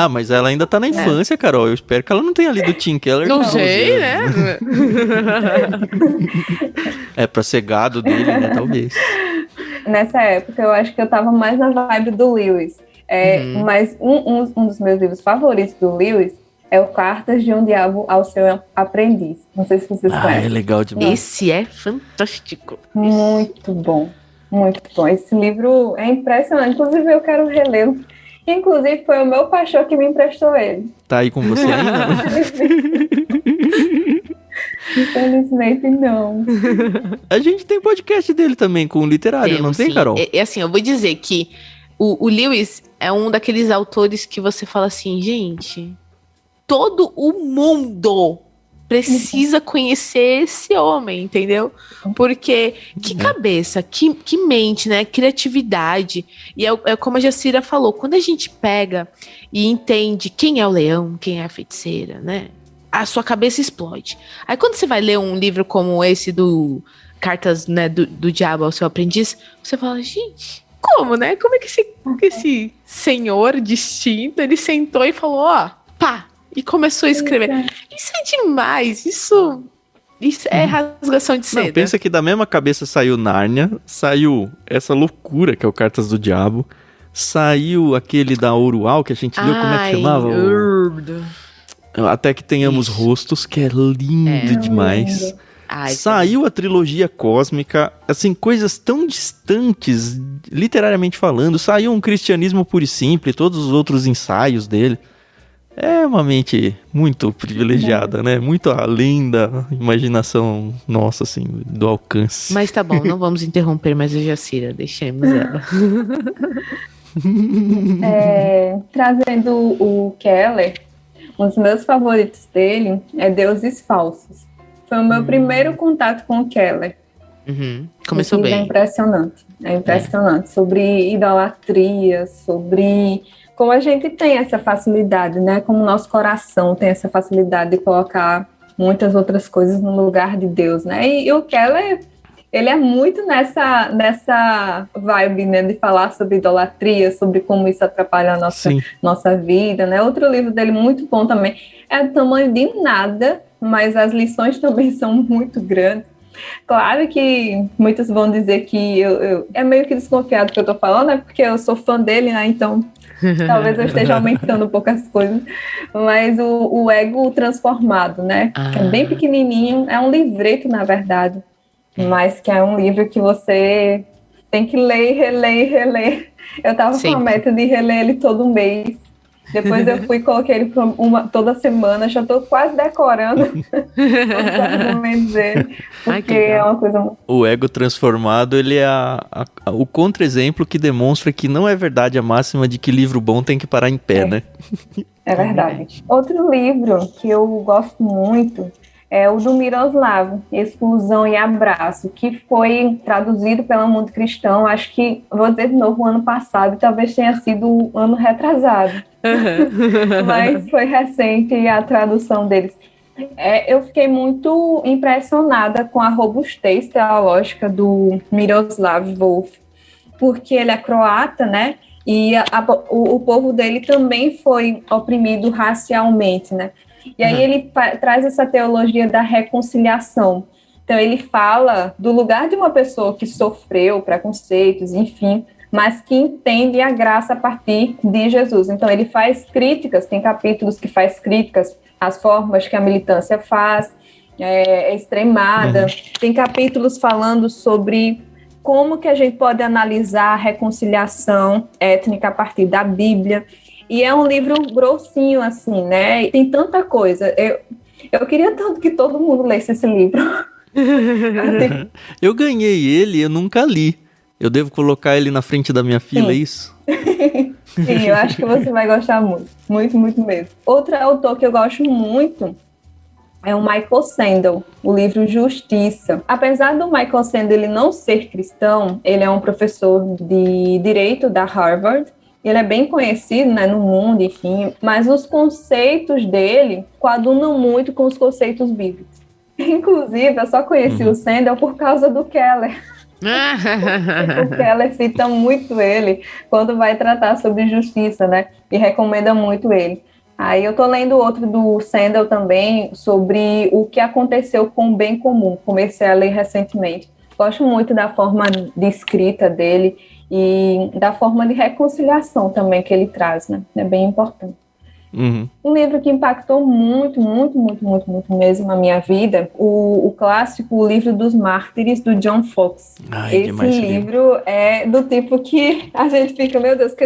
mas ela ainda tá na infância, Carol. Eu espero que ela não tenha lido Tim Keller. Não sei, né? É pra ser gado dele, né? Talvez. Nessa época, eu acho que eu tava mais na vibe do Lewis. Mas um dos meus livros favoritos do Lewis é o Cartas de um Diabo ao Seu Aprendiz. Não sei se vocês conhecem. É legal demais. Esse é fantástico. Muito bom. Muito bom. Esse livro é impressionante. Inclusive, eu quero relê-lo. Inclusive, foi o meu pastor que me emprestou ele. Tá aí com você ainda? Infelizmente, não. A gente tem podcast dele também, com o literário, não tem, Carol? Assim, eu vou dizer que o Lewis é um daqueles autores que você fala assim, gente, todo o mundo precisa conhecer esse homem, entendeu? Porque que cabeça, que mente, né? Criatividade. E é como a Jacira falou, quando a gente pega e entende quem é o leão, quem é a feiticeira, né? A sua cabeça explode. Aí quando você vai ler um livro como esse do Cartas, né, do Diabo ao Seu Aprendiz, você fala, gente, como, né? Como é que esse senhor distinto, ele sentou e falou, ó, pá, e começou a escrever. Isso é demais, isso é rasgação de seda. Não, pensa que da mesma cabeça saiu Nárnia, saiu essa loucura que é o Cartas do Diabo, saiu aquele da Orual, que a gente viu, como é que chamava? Até que Tenhamos Rostos, que é lindo demais. Saiu a trilogia cósmica, assim, coisas tão distantes, literariamente falando. Saiu um Cristianismo Puro e Simples, todos os outros ensaios dele. É uma mente muito privilegiada, né? Muito além da imaginação nossa, assim, do alcance. Mas tá bom, não vamos interromper mais a Jacira, deixemos ela. Trazendo o Keller, um dos meus favoritos dele é Deuses Falsos. Foi o meu primeiro contato com o Keller. Começou bem. É impressionante. Sobre idolatria, sobre como a gente tem essa facilidade, né? Como o nosso coração tem essa facilidade de colocar muitas outras coisas no lugar de Deus, né? E o Keller, ele é muito nessa vibe, né? De falar sobre idolatria, sobre como isso atrapalha a nossa vida, né? Outro livro dele muito bom também é do tamanho de nada, mas as lições também são muito grandes. Claro que muitos vão dizer que eu é meio que desconfiado que eu tô falando, né? Porque eu sou fã dele, né? Então talvez eu esteja aumentando um pouco as coisas. Mas o Ego Transformado, né? Que é bem pequenininho, é um livreto, na verdade. Mas que é um livro que você tem que ler, reler. Eu tava com a meta de reler ele todo mês. Depois eu fui e coloquei ele toda semana, já tô quase decorando os argumentos dele, porque é uma coisa... O Ego Transformado, ele é o contra-exemplo que demonstra que não é verdade a máxima de que livro bom tem que parar em pé, né? É verdade. Outro livro que eu gosto muito é o do Miroslav, Exclusão e Abraço, que foi traduzido pelo Mundo Cristão, acho que, vou dizer de novo, o ano passado, talvez tenha sido o ano retrasado. Mas foi recente a tradução deles. Eu fiquei muito impressionada com a robustez teológica do Miroslav Volf, porque ele é croata, né? E o povo dele também foi oprimido racialmente, né? E aí ele traz essa teologia da reconciliação. Então ele fala do lugar de uma pessoa que sofreu preconceitos, enfim, mas que entende a graça a partir de Jesus. Então ele faz críticas, tem capítulos que faz críticas às formas que a militância faz, é extremada. Tem capítulos falando sobre como que a gente pode analisar a reconciliação étnica a partir da Bíblia. E é um livro grossinho, assim, né? Tem tanta coisa. Eu queria tanto que todo mundo lesse esse livro. Eu ganhei ele, eu nunca li. Eu devo colocar ele na frente da minha fila, é isso? Sim, eu acho que você vai gostar muito. Muito, muito mesmo. Outro autor que eu gosto muito é o Michael Sandel, o livro Justiça. Apesar do Michael Sandel ele não ser cristão, ele é um professor de Direito da Harvard. Ele é bem conhecido, né, no mundo, enfim. Mas os conceitos dele coadunam muito com os conceitos bíblicos. Inclusive, eu só conheci o Sandel por causa do Keller. O Keller cita muito ele quando vai tratar sobre justiça, né? E recomenda muito ele. Aí eu tô lendo outro do Sandel também, sobre o que aconteceu com o bem comum. Comecei a ler recentemente. Gosto muito da forma de escrita dele e da forma de reconciliação também que ele traz, né? É bem importante. Um livro que impactou muito, muito, muito, muito, muito mesmo a minha vida, o clássico O Livro dos Mártires, do John Foxe. Esse livro é do tipo que a gente fica, meu Deus,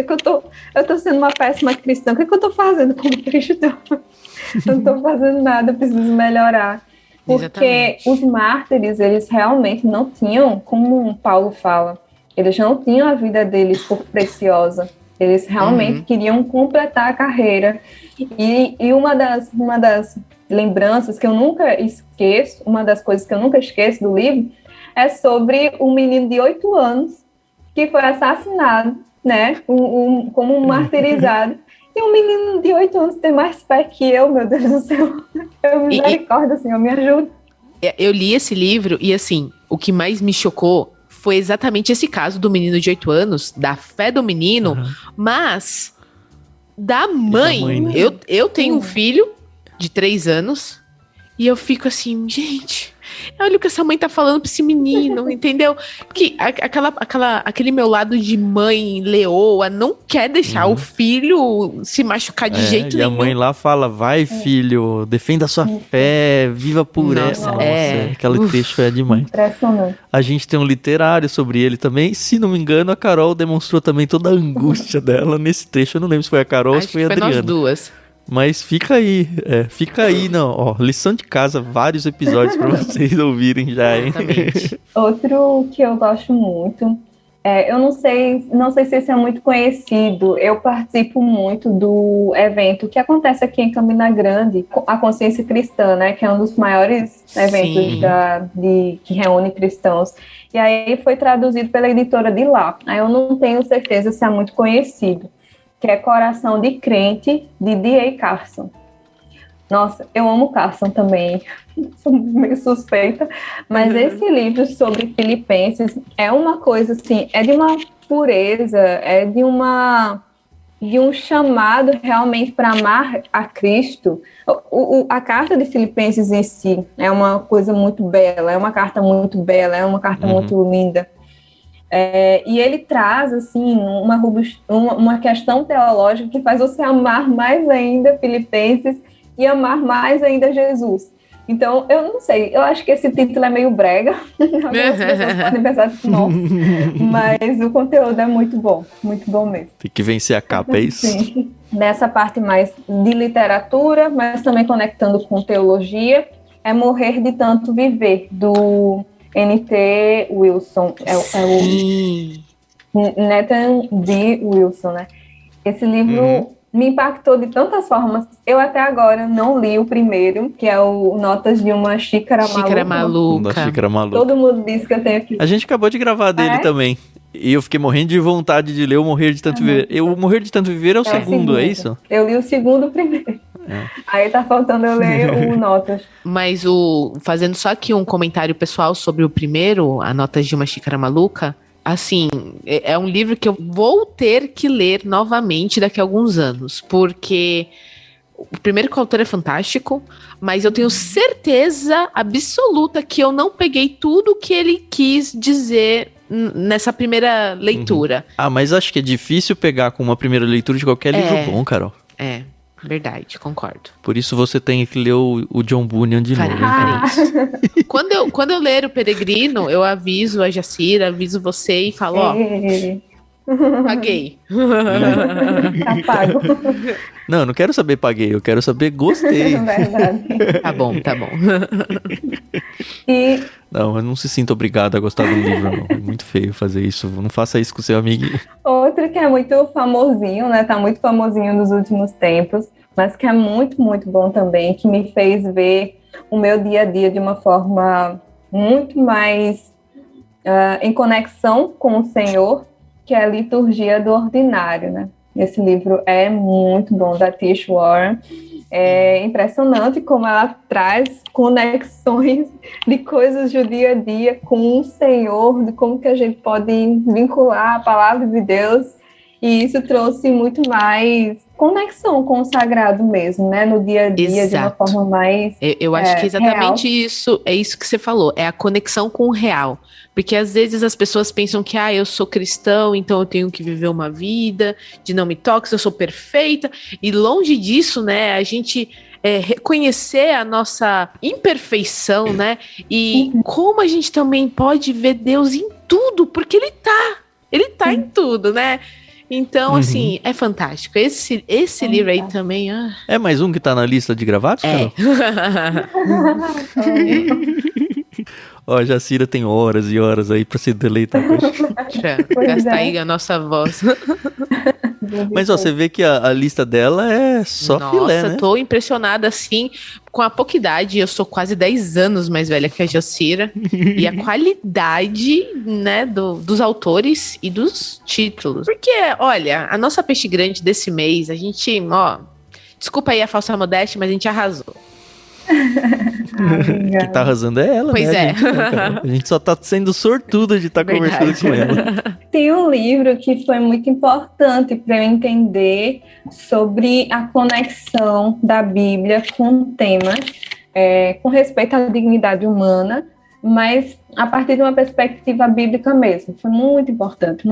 eu tô sendo uma péssima cristã, o que eu tô fazendo como cristão? Eu não tô fazendo nada, eu preciso melhorar. Porque Exatamente. Os mártires, eles realmente não tinham, como Paulo fala, eles não tinham a vida deles por preciosa. Eles realmente queriam completar a carreira. E uma das lembranças que eu nunca esqueço, uma das coisas que eu nunca esqueço do livro, é sobre um menino de 8 anos que foi assassinado, né, como um martirizado. E um menino de 8 anos tem mais fé que eu, meu Deus do céu. Eu misericórdia, Senhor, me ajuda. Eu li esse livro e, assim, o que mais me chocou foi exatamente esse caso do menino de 8 anos, da fé do menino, mas da mãe. Né? Eu tenho um filho de 3 anos e eu fico assim, gente, olha o que essa mãe tá falando pra esse menino, entendeu? Que aquele meu lado de mãe leoa não quer deixar o filho se machucar de jeito nenhum. E a mãe lá fala, vai filho, defenda a sua fé, viva por ela. Nossa, aquele trecho é demais. Impressionante. A gente tem um literário sobre ele também, se não me engano, a Carol demonstrou também toda a angústia dela nesse trecho. Eu não lembro se foi a Carol ou se foi a Adriana. Nós duas. Mas fica aí, não, ó, lição de casa, vários episódios para vocês ouvirem já, hein? Outro que eu gosto muito, eu não sei se esse é muito conhecido, eu participo muito do evento que acontece aqui em Campina Grande, a Consciência Cristã, né, que é um dos maiores eventos que reúne cristãos, e aí foi traduzido pela editora de lá, aí eu não tenho certeza se é muito conhecido, que é Coração de Crente, de D.A. Carson. Nossa, eu amo Carson também, sou meio suspeita, mas esse livro sobre Filipenses é uma coisa assim, é de uma pureza, é de um chamado realmente para amar a Cristo. A carta de Filipenses em si é uma coisa muito bela, é uma carta muito bela, é uma carta muito linda. E ele traz assim uma questão teológica que faz você amar mais ainda Filipenses e amar mais ainda Jesus. Então, eu não sei, eu acho que esse título é meio brega, algumas pessoas podem pensar assim, nossa, mas o conteúdo é muito bom mesmo. Tem que vencer a capa, é isso? Sim, nessa parte mais de literatura, mas também conectando com teologia, é Morrer de Tanto Viver, do N.T. Wilson, o Nathan D. Wilson, né? Esse livro me impactou de tantas formas. Eu até agora não li o primeiro, que é o Notas de uma Xícara Maluca. Da Xícara Maluca. Todo mundo diz que eu tenho que... A gente acabou de gravar dele também. E eu fiquei morrendo de vontade de ler o Morrer de Tanto Viver. O Morrer de Tanto Viver é o segundo, é isso? Eu li o segundo primeiro. Aí tá faltando eu ler o Notas. Mas fazendo só aqui um comentário pessoal sobre o primeiro, a Notas de uma Xícara Maluca, assim, é um livro que eu vou ter que ler novamente daqui a alguns anos, porque o primeiro que o autor é fantástico, mas eu tenho certeza absoluta que eu não peguei tudo que ele quis dizer nessa primeira leitura. Mas acho que é difícil pegar com uma primeira leitura de qualquer livro bom, Carol. Verdade, concordo. Por isso você tem que ler o John Bunyan de novo. Farei isso. Quando eu ler o Peregrino, eu aviso a Jacira, aviso você e falo, ó, paguei. Tá pago. Não, eu não quero saber paguei, eu quero saber gostei. Verdade. Tá bom. E Não, eu não se sinto obrigado a gostar do livro, não. É muito feio fazer isso. Não faça isso com seu amiguinho. outro que é muito famosinho, né? Tá muito famosinho nos últimos tempos, mas que é muito, muito bom também, que me fez ver o meu dia a dia de uma forma muito mais em conexão com o Senhor, que é a Liturgia do Ordinário, né? Esse livro é muito bom, da Tish Warren. É impressionante como ela traz conexões de coisas do dia a dia com o Senhor, de como que a gente pode vincular a palavra de Deus, e isso trouxe muito mais conexão com o sagrado mesmo, né, no dia a dia, de uma forma mais Eu acho que exatamente real. isso, é isso que você falou, é a conexão com o real. Porque às vezes as pessoas pensam que, eu sou cristão, então eu tenho que viver uma vida de não me toques, eu sou perfeita. E longe disso, né, a gente reconhecer a nossa imperfeição, né, e como a gente também pode ver Deus em tudo, porque Ele tá em tudo, né? Então, assim, é fantástico. Esse livro aí também, É mais um que tá na lista de gravados, Carol? Ó, a Jacira tem horas e horas aí pra se deleitar com isso. Gasta aí a nossa voz. Mas ó, você vê que a lista dela é só filé, né? Nossa, tô impressionada, assim, com a pouca idade. Eu sou quase 10 anos mais velha que a Jacira. E a qualidade, né, dos autores e dos títulos. Porque, olha, a nossa Peixe Grande desse mês, a gente, desculpa aí a falsa modéstia, mas a gente arrasou. Que tá arrasando é ela, pois né? é. A gente só tá sendo sortuda de estar conversando com ela. Tem um livro que foi muito importante para eu entender sobre a conexão da Bíblia com o tema, com respeito à dignidade humana, mas a partir de uma perspectiva bíblica mesmo. Foi muito importante,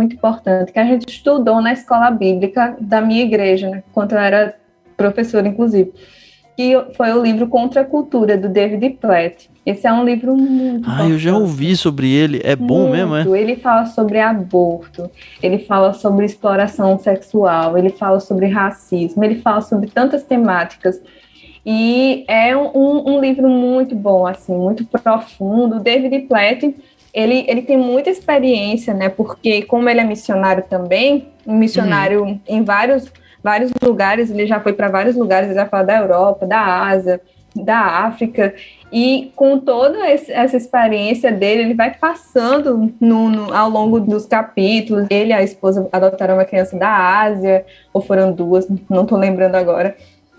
que a gente estudou na escola bíblica da minha igreja, né, quando eu era professora, inclusive. Que foi o livro Contra a Cultura, do David Platt. Esse é um livro muito importante. Eu já ouvi sobre ele. É bom mesmo, é? Ele fala sobre aborto, ele fala sobre exploração sexual, ele fala sobre racismo, ele fala sobre tantas temáticas. E é um livro muito bom, assim, muito profundo. O David Platt, ele tem muita experiência, né? Porque como ele é missionário também, um missionário em vários lugares, ele já foi para vários lugares, ele já fala da Europa, da Ásia, da África, e com toda essa experiência dele, ele vai passando ao longo dos capítulos. Ele e a esposa adotaram uma criança da Ásia, ou foram duas, não estou lembrando agora,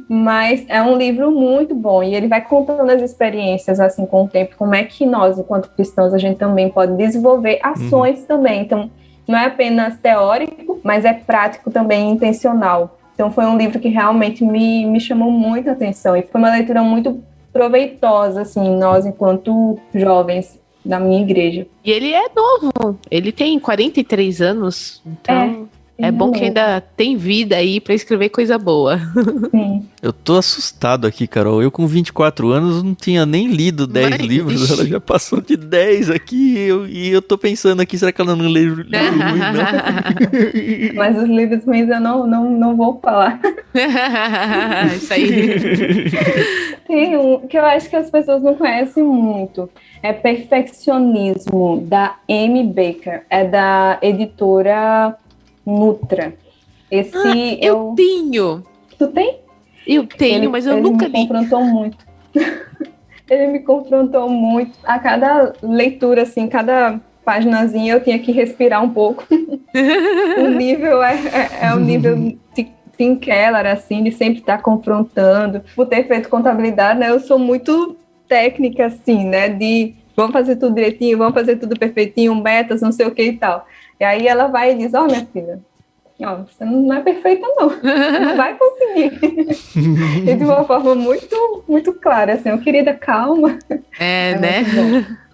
mas é um livro muito bom, e ele vai contando as experiências, assim, com o tempo, como é que nós, enquanto cristãos, a gente também pode desenvolver ações também. Então, não é apenas teórico, mas é prático também, intencional. Então foi um livro que realmente me chamou muita atenção, e foi uma leitura muito proveitosa, assim, nós enquanto jovens da minha igreja. E ele é novo, ele tem 43 anos, então é bom que ainda tem vida aí pra escrever coisa boa. Sim. Eu tô assustado aqui, Carol. Eu com 24 anos não tinha nem lido 10 livros, ela já passou de 10 aqui, e eu tô pensando aqui, será que ela não lê livro ruim, não? Mas os livros ruins eu não vou falar. Isso aí. Tem um que eu acho que as pessoas não conhecem muito, é Perfeccionismo, da Amy Baker, é da editora Nutra. Esse eu tenho. Tu tem? Eu tenho, mas eu nunca li. Ele me confrontou muito. Ele me confrontou muito. A cada leitura, assim, cada paginazinha eu tinha que respirar um pouco. O nível é um nível Tim Keller, assim, de sempre estar confrontando. Por ter feito contabilidade, né, eu sou muito técnica, assim, né, de vamos fazer tudo direitinho, vamos fazer tudo perfeitinho, metas, não sei o que e tal. E aí ela vai e diz, minha filha, você não é perfeita, não. Você não vai conseguir. E de uma forma muito, muito clara, assim, querida, calma. Né?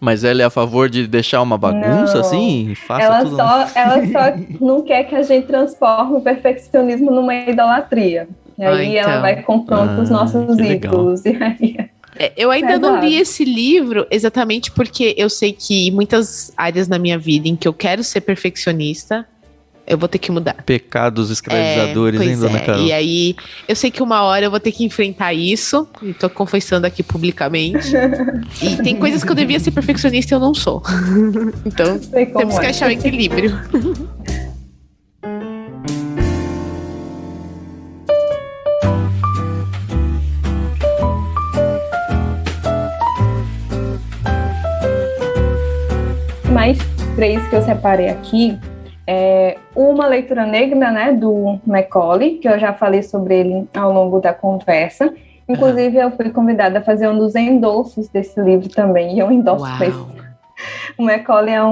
Mas ela é a favor de deixar uma bagunça, assim? Faça ela tudo. Ela só não quer que a gente transforme o perfeccionismo numa idolatria. E aí ela vai comprando os nossos ídolos. E aí... Eu ainda não li esse livro exatamente porque eu sei que muitas áreas na minha vida em que eu quero ser perfeccionista, eu vou ter que mudar. Pecados escravizadores, hein, dona Carol? E aí, eu sei que uma hora eu vou ter que enfrentar isso, e tô confessando aqui publicamente. E tem coisas que eu devia ser perfeccionista e eu não sou. Então, temos que achar o equilíbrio. Mais 3 que eu separei aqui. Uma leitura negra, né, do Macaulay, que eu já falei sobre ele ao longo da conversa. Inclusive, eu fui convidada a fazer um dos endossos desse livro também, e eu endosso esse. O Macaulay é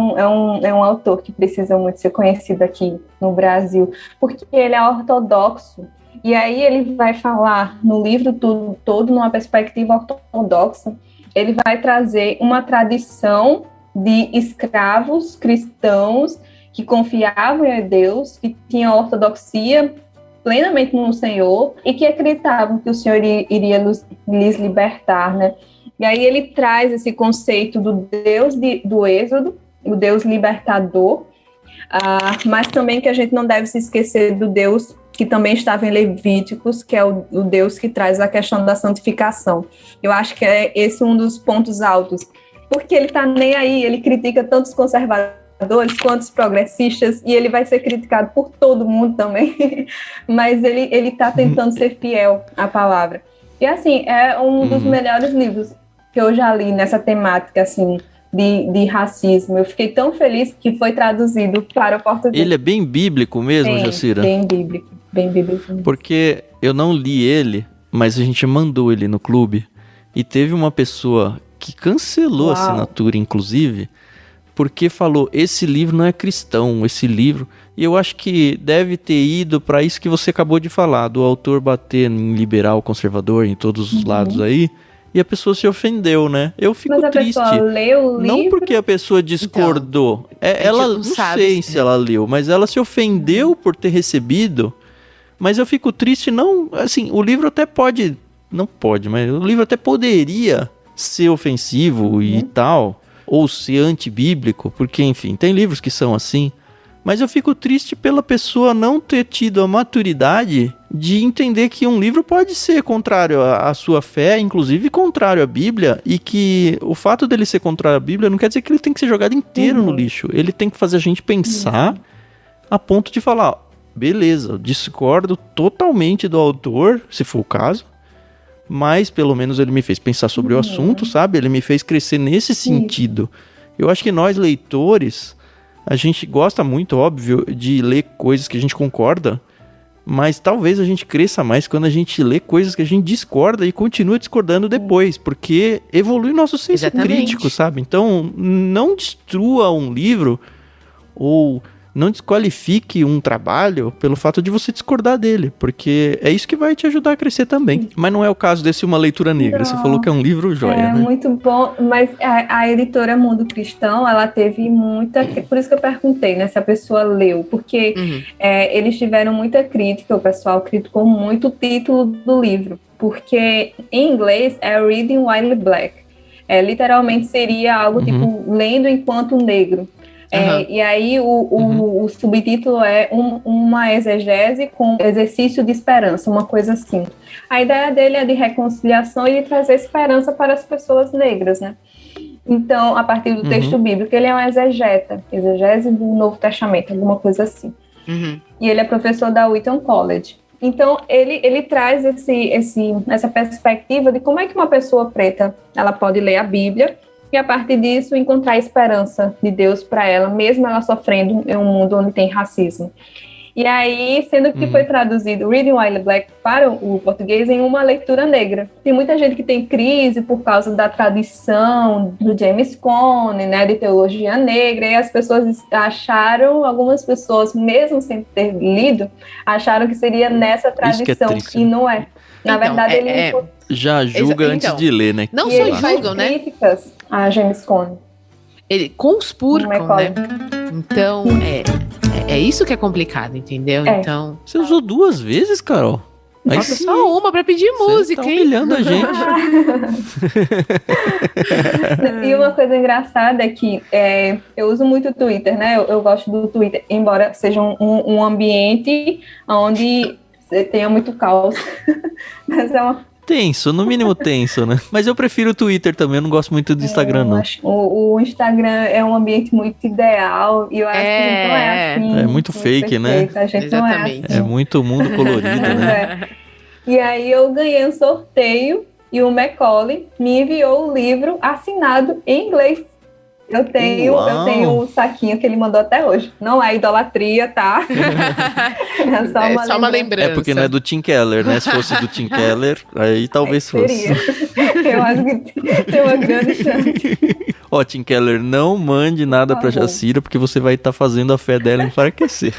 um autor que precisa muito ser conhecido aqui no Brasil, porque ele é ortodoxo, e aí ele vai falar no livro todo numa perspectiva ortodoxa. Ele vai trazer uma tradição de escravos cristãos que confiavam em Deus, que tinham ortodoxia plenamente no Senhor e que acreditavam que o Senhor iria lhes libertar, né? E aí ele traz esse conceito do Deus do Êxodo, o Deus libertador, mas também que a gente não deve se esquecer do Deus que também estava em Levíticos, que é o Deus que traz a questão da santificação. Eu acho que é esse um dos pontos altos, porque ele está nem aí, ele critica tanto os conservadores quanto os progressistas, e ele vai ser criticado por todo mundo também, mas ele está tentando ser fiel à palavra. E assim, é um dos melhores livros que eu já li nessa temática, assim, de racismo. Eu fiquei tão feliz que foi traduzido para o português. Ele é bem bíblico mesmo, Jacira? Bem bíblico mesmo. Porque eu não li ele, mas a gente mandou ele no clube, e teve uma pessoa que cancelou a assinatura, inclusive, porque falou, esse livro não é cristão, esse livro... E eu acho que deve ter ido para isso que você acabou de falar, do autor bater em liberal, conservador, em todos os lados aí, e a pessoa se ofendeu, né? Eu fico triste. Mas a pessoa leu o livro? Não porque a pessoa discordou. Então, ela não sei se ela leu, mas ela se ofendeu por ter recebido. Mas eu fico triste, não... Assim, o livro até pode... Não pode, mas o livro até poderia ser ofensivo e tal, ou ser antibíblico, porque, enfim, tem livros que são assim. Mas eu fico triste pela pessoa não ter tido a maturidade de entender que um livro pode ser contrário à sua fé, inclusive contrário à Bíblia, e que o fato dele ser contrário à Bíblia não quer dizer que ele tem que ser jogado inteiro no lixo. Ele tem que fazer a gente pensar a ponto de falar, beleza, eu discordo totalmente do autor, se for o caso, mas pelo menos ele me fez pensar sobre o assunto, sabe? Ele me fez crescer nesse sentido. Eu acho que nós, leitores... A gente gosta muito, óbvio, de ler coisas que a gente concorda, mas talvez a gente cresça mais quando a gente lê coisas que a gente discorda e continua discordando depois, porque evolui nosso senso crítico, sabe? Então, não destrua um livro ou não desqualifique um trabalho pelo fato de você discordar dele, porque é isso que vai te ajudar a crescer também. Mas não é o caso desse Uma Leitura Negra, não. Você falou que é um livro joia, né? É muito bom, mas a editora Mundo Cristão, ela teve muita... Por isso que eu perguntei, né, se a pessoa leu, porque eles tiveram muita crítica, o pessoal criticou muito o título do livro, porque em inglês é Reading While Black. Literalmente seria algo tipo, lendo enquanto negro. E aí o subtítulo é uma exegese com exercício de esperança, uma coisa assim. A ideia dele é de reconciliação e de trazer esperança para as pessoas negras, né? Então, a partir do texto bíblico, ele é um exegese do Novo Testamento, alguma coisa assim. E ele é professor da Wheaton College. Então, ele traz essa perspectiva de como é que uma pessoa preta ela pode ler a Bíblia e, a partir disso, encontrar a esperança de Deus para ela, mesmo ela sofrendo em um mundo onde tem racismo. E aí, sendo que foi traduzido Reading While Black para o português em Uma Leitura Negra. Tem muita gente que tem crise por causa da tradição do James Cone, né, de teologia negra, e as pessoas acharam, algumas pessoas, mesmo sem ter lido, acharam que seria nessa tradição, triste, e não é. Na verdade, ele... Já julga antes de ler, né? Não só julgam, né? Críticas a James Cone. Ele conspurcam, né? Então, é isso que é complicado, entendeu? Então... Você usou 2 vezes, Carol? Aí Falta sim, só uma pra pedir música, tá hein? humilhando a gente. E uma coisa engraçada é que eu uso muito o Twitter, né? Eu gosto do Twitter, embora seja um ambiente onde você tenha muito caos. Mas é uma. Tenso, no mínimo tenso, né? Mas eu prefiro o Twitter também, eu não gosto muito do Instagram, não. O Instagram é um ambiente muito ideal e eu acho que a gente não é assim. É muito fake, né? A gente não é assim. É muito mundo colorido, né? E aí eu ganhei um sorteio e o Macaulay me enviou o livro assinado em inglês. Eu tenho o saquinho que ele mandou até hoje. Não é idolatria, tá? É só uma lembrança. É porque não é do Tim Keller, né? Se fosse do Tim Keller, aí talvez fosse. Eu acho que tem uma grande chance. Ó, Tim Keller, não mande nada pra Jacira, porque você vai estar fazendo a fé dela enfraquecer.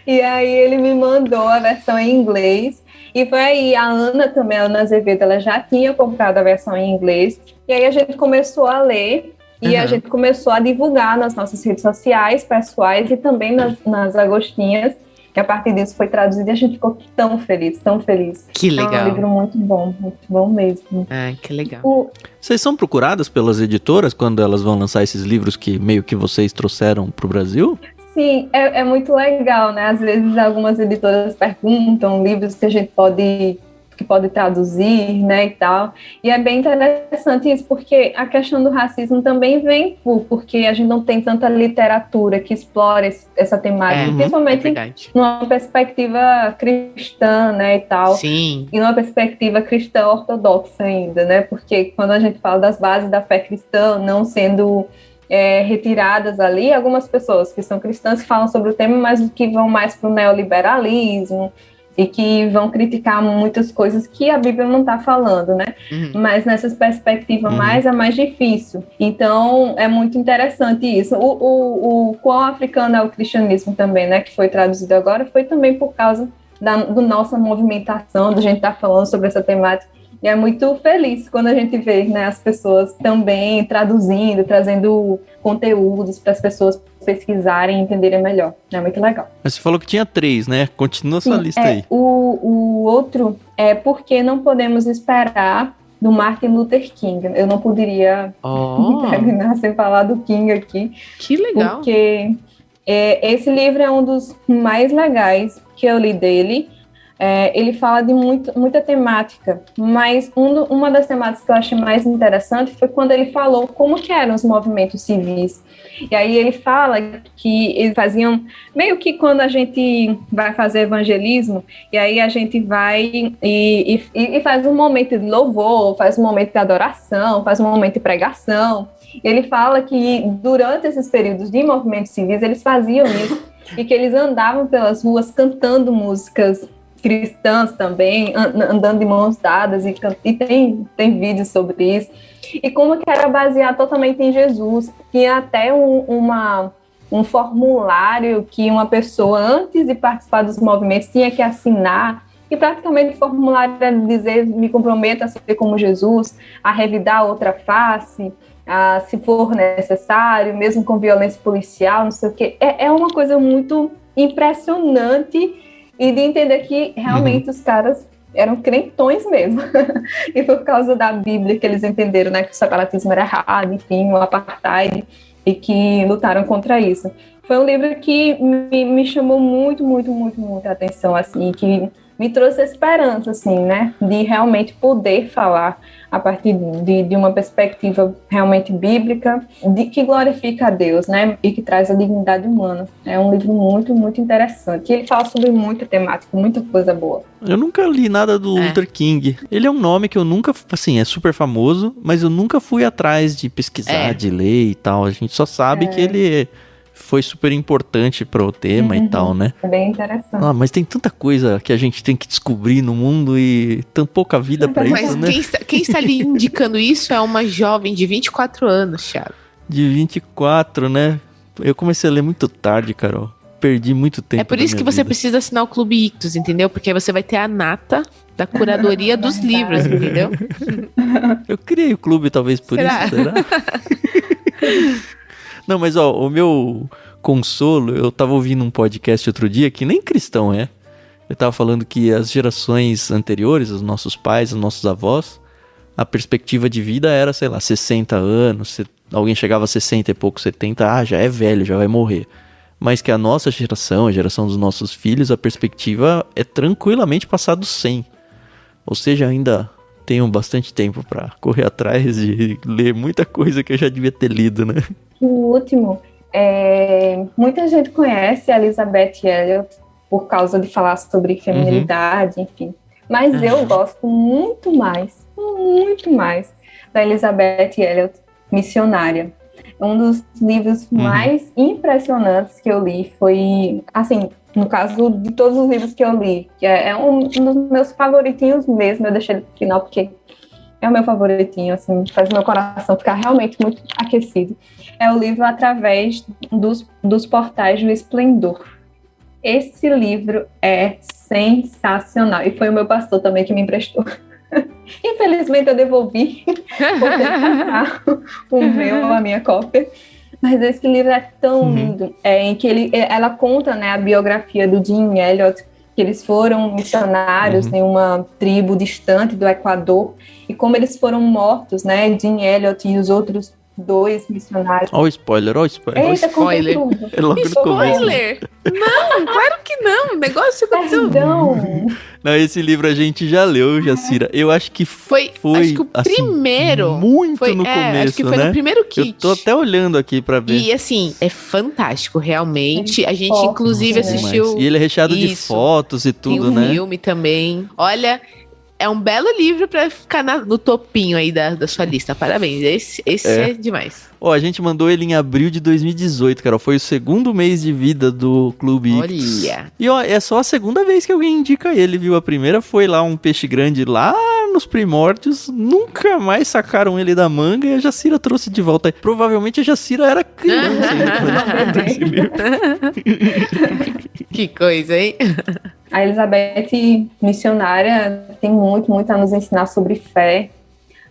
E aí ele me mandou a versão em inglês. E foi aí, a Ana também, a Ana Azevedo, ela já tinha comprado a versão em inglês. E aí a gente começou a ler. E a gente começou a divulgar nas nossas redes sociais, pessoais e também nas Agostinhas. E a partir disso foi traduzido e a gente ficou tão feliz, tão feliz. Que legal. É um livro muito bom mesmo. Que legal. Vocês são procuradas pelas editoras quando elas vão lançar esses livros que meio que vocês trouxeram pro Brasil? Sim, é muito legal, né? Às vezes algumas editoras perguntam livros que a gente pode traduzir, né, e tal. E é bem interessante isso, porque a questão do racismo também vem porque a gente não tem tanta literatura que explora essa temática, principalmente numa perspectiva cristã, né, e tal. Sim. E numa perspectiva cristã ortodoxa ainda, né, porque quando a gente fala das bases da fé cristã não sendo retiradas ali, algumas pessoas que são cristãs falam sobre o tema, mas que vão mais para o neoliberalismo, e que vão criticar muitas coisas que a Bíblia não está falando, né? Mas nessas perspectivas é mais difícil. Então, é muito interessante isso. O quão africano é o cristianismo também, né? Que foi traduzido agora, foi também por causa da nossa movimentação, da gente estar falando sobre essa temática. E é muito feliz quando a gente vê, né, as pessoas também traduzindo, trazendo conteúdos para as pessoas pesquisarem e entenderem melhor. É muito legal. Mas você falou que tinha 3, né? Continua essa lista aí. O outro é Por que Não Podemos Esperar, do Martin Luther King. Eu não poderia terminar sem falar do King aqui. Que legal. Porque esse livro é um dos mais legais que eu li dele. Ele fala de muita temática, mas uma das temáticas que eu achei mais interessante foi quando ele falou como que eram os movimentos civis. E aí ele fala que eles faziam, meio que quando a gente vai fazer evangelismo, e aí a gente vai e faz um momento de louvor, faz um momento de adoração, faz um momento de pregação. Ele fala que durante esses períodos de movimentos civis, eles faziam isso, e que eles andavam pelas ruas cantando músicas cristãs também, andando de mãos dadas, e tem vídeos sobre isso, e como que era baseado totalmente em Jesus. Tinha até um formulário que uma pessoa, antes de participar dos movimentos, tinha que assinar, e praticamente o formulário era dizer: me comprometo a ser como Jesus, a revidar a outra face, se for necessário, mesmo com violência policial, não sei o quê. É uma coisa muito impressionante, e de entender que realmente os caras eram crentões mesmo. E por causa da Bíblia que eles entenderam, né, que o separatismo era errado, enfim, o apartheid, e que lutaram contra isso. Foi um livro que me chamou muito, muito, muito, muito a atenção, assim, que me trouxe esperança, assim, né, de realmente poder falar a partir de uma perspectiva realmente bíblica, que glorifica a Deus, né, e que traz a dignidade humana. É um livro muito, muito interessante. Ele fala sobre muita temática, muita coisa boa. Eu nunca li nada do Luther King. Ele é um nome que eu nunca, assim, é super famoso, mas eu nunca fui atrás de pesquisar, de ler e tal. A gente só sabe que ele foi super importante para o tema e tal, né? É bem interessante. Mas tem tanta coisa que a gente tem que descobrir no mundo e tão pouca vida para isso, né? Quem está lhe indicando isso é uma jovem de 24 anos, Thiago. De 24, né? Eu comecei a ler muito tarde, Carol. Perdi muito tempo. É por isso que você precisa assinar o Clube Ictus, entendeu? Porque aí você vai ter a nata da curadoria dos livros, entendeu? Eu criei o clube talvez por isso, será? Não, mas o meu consolo, eu tava ouvindo um podcast outro dia, que nem cristão Eu tava falando que as gerações anteriores, os nossos pais, os nossos avós, a perspectiva de vida era, sei lá, 60 anos, alguém chegava a 60 e pouco, 70, já é velho, já vai morrer. Mas que a nossa geração, a geração dos nossos filhos, a perspectiva é tranquilamente passar dos 100. Ou seja, ainda tenho bastante tempo para correr atrás de ler muita coisa que eu já devia ter lido, né? O último, muita gente conhece a Elizabeth Elliot por causa de falar sobre feminilidade, enfim. Mas eu gosto muito mais da Elizabeth Elliot, Missionária. Um dos livros mais impressionantes que eu li foi, assim, no caso de todos os livros que eu li, que é um dos meus favoritinhos mesmo, eu deixei ele no final porque é o meu favoritinho, assim, faz meu coração ficar realmente muito aquecido. É o livro Através dos Portais do Esplendor. Esse livro é sensacional, e foi o meu pastor também que me emprestou. Infelizmente eu devolvi a minha cópia, mas esse livro é tão lindo, em que ela conta, né, a biografia do Jim Elliot, que eles foram missionários em uma tribo distante do Equador, e como eles foram mortos, né, Jim Elliot e os outros 2 missionários. Olha o spoiler. Eita, spoiler. É logo no começo. Spoiler! Não, claro que não. O negócio aconteceu. Perdão. Não, esse livro a gente já leu, Jacira. Eu acho que foi acho que o assim, primeiro. Muito no começo, acho que foi né? no primeiro kit. Eu tô até olhando aqui pra ver. E assim, é fantástico, realmente. A gente, inclusive, Nossa, assistiu. E ele é recheado de fotos e tudo, tem um né? filme também. Olha, é um belo livro pra ficar no topinho aí da sua lista. Parabéns. Esse é demais. Ó, a gente mandou ele em abril de 2018, Carol. Foi o segundo mês de vida do Clube Ictus. Olha. E ó, é só a segunda vez que alguém indica ele, viu? A primeira foi lá um peixe grande lá nos primórdios. Nunca mais sacaram ele da manga e a Jacira trouxe de volta. Provavelmente a Jacira era criança ainda quando esse livro. Que coisa, hein? A Elizabeth, missionária, tem muito a nos ensinar sobre fé,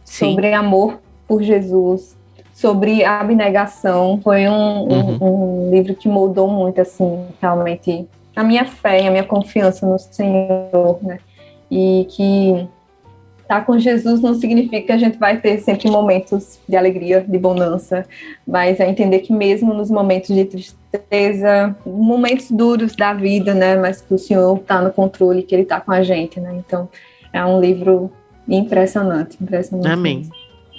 sobre amor por Jesus, sobre abnegação. Foi um livro que moldou muito, assim, realmente, a minha fé e a minha confiança no Senhor, né? E que estar com Jesus não significa que a gente vai ter sempre momentos de alegria, de bonança, mas é entender que mesmo nos momentos de tristeza, momentos duros da vida, né, mas que o Senhor está no controle, que Ele está com a gente, né, então é um livro impressionante. Amém. Mesmo.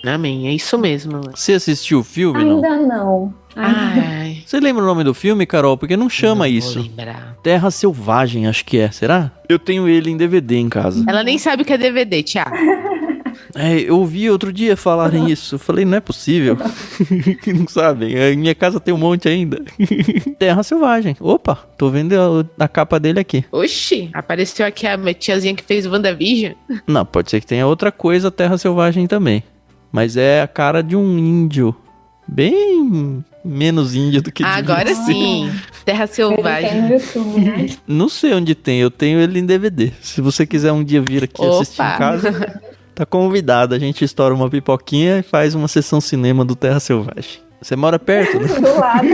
Amém, é isso mesmo. Você assistiu o filme, Ainda não. Ai, Você lembra o nome do filme, Carol? Porque não chama não isso. Vou lembrar. Terra Selvagem, acho que é. Será? Eu tenho ele em DVD em casa. Ela nem sabe o que é DVD, Thiago. Eu ouvi outro dia falarem isso. Eu falei, não é possível. Que não sabem. Em minha casa tem um monte ainda. Terra Selvagem. Opa, tô vendo a capa dele aqui. Oxi, apareceu aqui a tiazinha que fez WandaVision. Não, pode ser que tenha outra coisa Terra Selvagem também. Mas é a cara de um índio. Bem menos índio do que Agora sim, Terra Selvagem. Ele tem no YouTube, né? Não sei onde tem, eu tenho ele em DVD. Se você quiser um dia vir aqui assistir em casa, tá convidado. A gente estoura uma pipoquinha e faz uma sessão cinema do Terra Selvagem. Você mora perto, né? Do lado.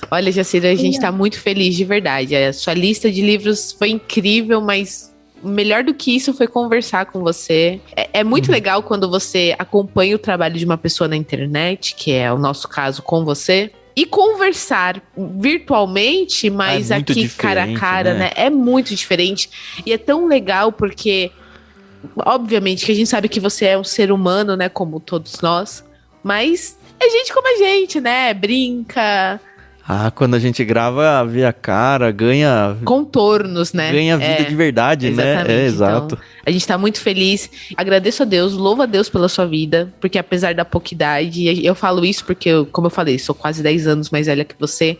Olha, Jacira, a gente tá muito feliz de verdade. A sua lista de livros foi incrível, mas melhor do que isso foi conversar com você. É muito legal quando você acompanha o trabalho de uma pessoa na internet, que é o nosso caso com você, e conversar virtualmente, mas aqui cara a cara, né? É muito diferente. E é tão legal porque, obviamente, que a gente sabe que você é um ser humano, né? Como todos nós. Mas é gente como a gente, né? Brinca. Quando a gente grava, vê a cara, ganha contornos, né? Ganha vida de verdade, exatamente. Né? Exato. Então, a gente tá muito feliz. Agradeço a Deus, louvo a Deus pela sua vida, porque apesar da pouca idade, eu falo isso porque, como eu falei, sou quase 10 anos mais velha que você.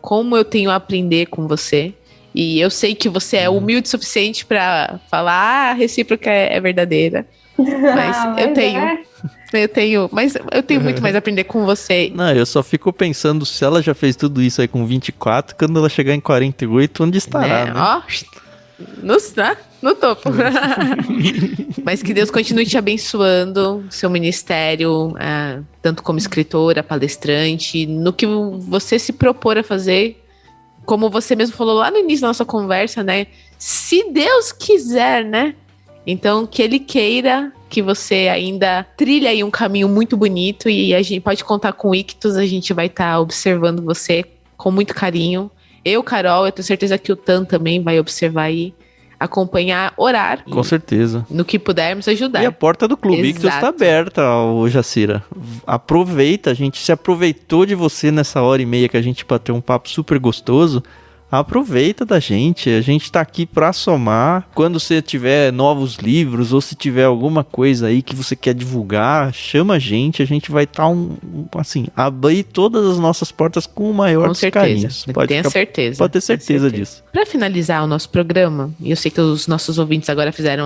Como eu tenho a aprender com você. E eu sei que você é humilde o suficiente pra falar, a recíproca é verdadeira. Mas eu tenho muito mais a aprender com você. Não, eu só fico pensando, se ela já fez tudo isso aí com 24, quando ela chegar em 48, onde estará, né? Ó, no topo. Mas que Deus continue te abençoando, seu ministério, tanto como escritora, palestrante, no que você se propor a fazer, como você mesmo falou lá no início da nossa conversa, né? Se Deus quiser, né? Então, que Ele queira que você ainda trilhe aí um caminho muito bonito e a gente pode contar com o Ictus, a gente vai estar observando você com muito carinho. Eu, Carol, eu tenho certeza que o Tan também vai observar aí, acompanhar, orar. Com certeza. No que pudermos ajudar. E a porta do Clube Ictus está aberta, Jacira. Aproveita, a gente se aproveitou de você nessa hora e meia que a gente bateu um papo super gostoso. Aproveita da gente, a gente tá aqui pra somar. Quando você tiver novos livros ou se tiver alguma coisa aí que você quer divulgar, chama a gente vai estar assim, abrir todas as nossas portas com o maior dos carinhos. Tenha certeza. Pode ter certeza disso. Pra finalizar o nosso programa, e eu sei que os nossos ouvintes agora fizeram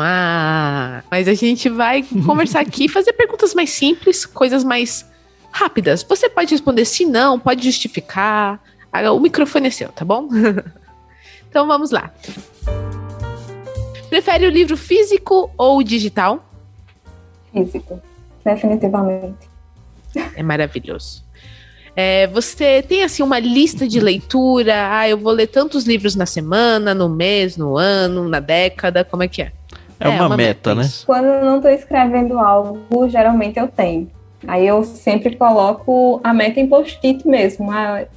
mas a gente vai conversar aqui, fazer perguntas mais simples, coisas mais rápidas. Você pode responder sim, não, pode justificar. O microfone é seu, tá bom? Então vamos lá. Prefere o livro físico ou digital? Físico, definitivamente. É maravilhoso. Você tem assim uma lista de leitura? Eu vou ler tantos livros na semana, no mês, no ano, na década, como é que é? É uma meta, né? Quando eu não estou escrevendo algo, geralmente eu tenho. Aí eu sempre coloco a meta em post-it mesmo,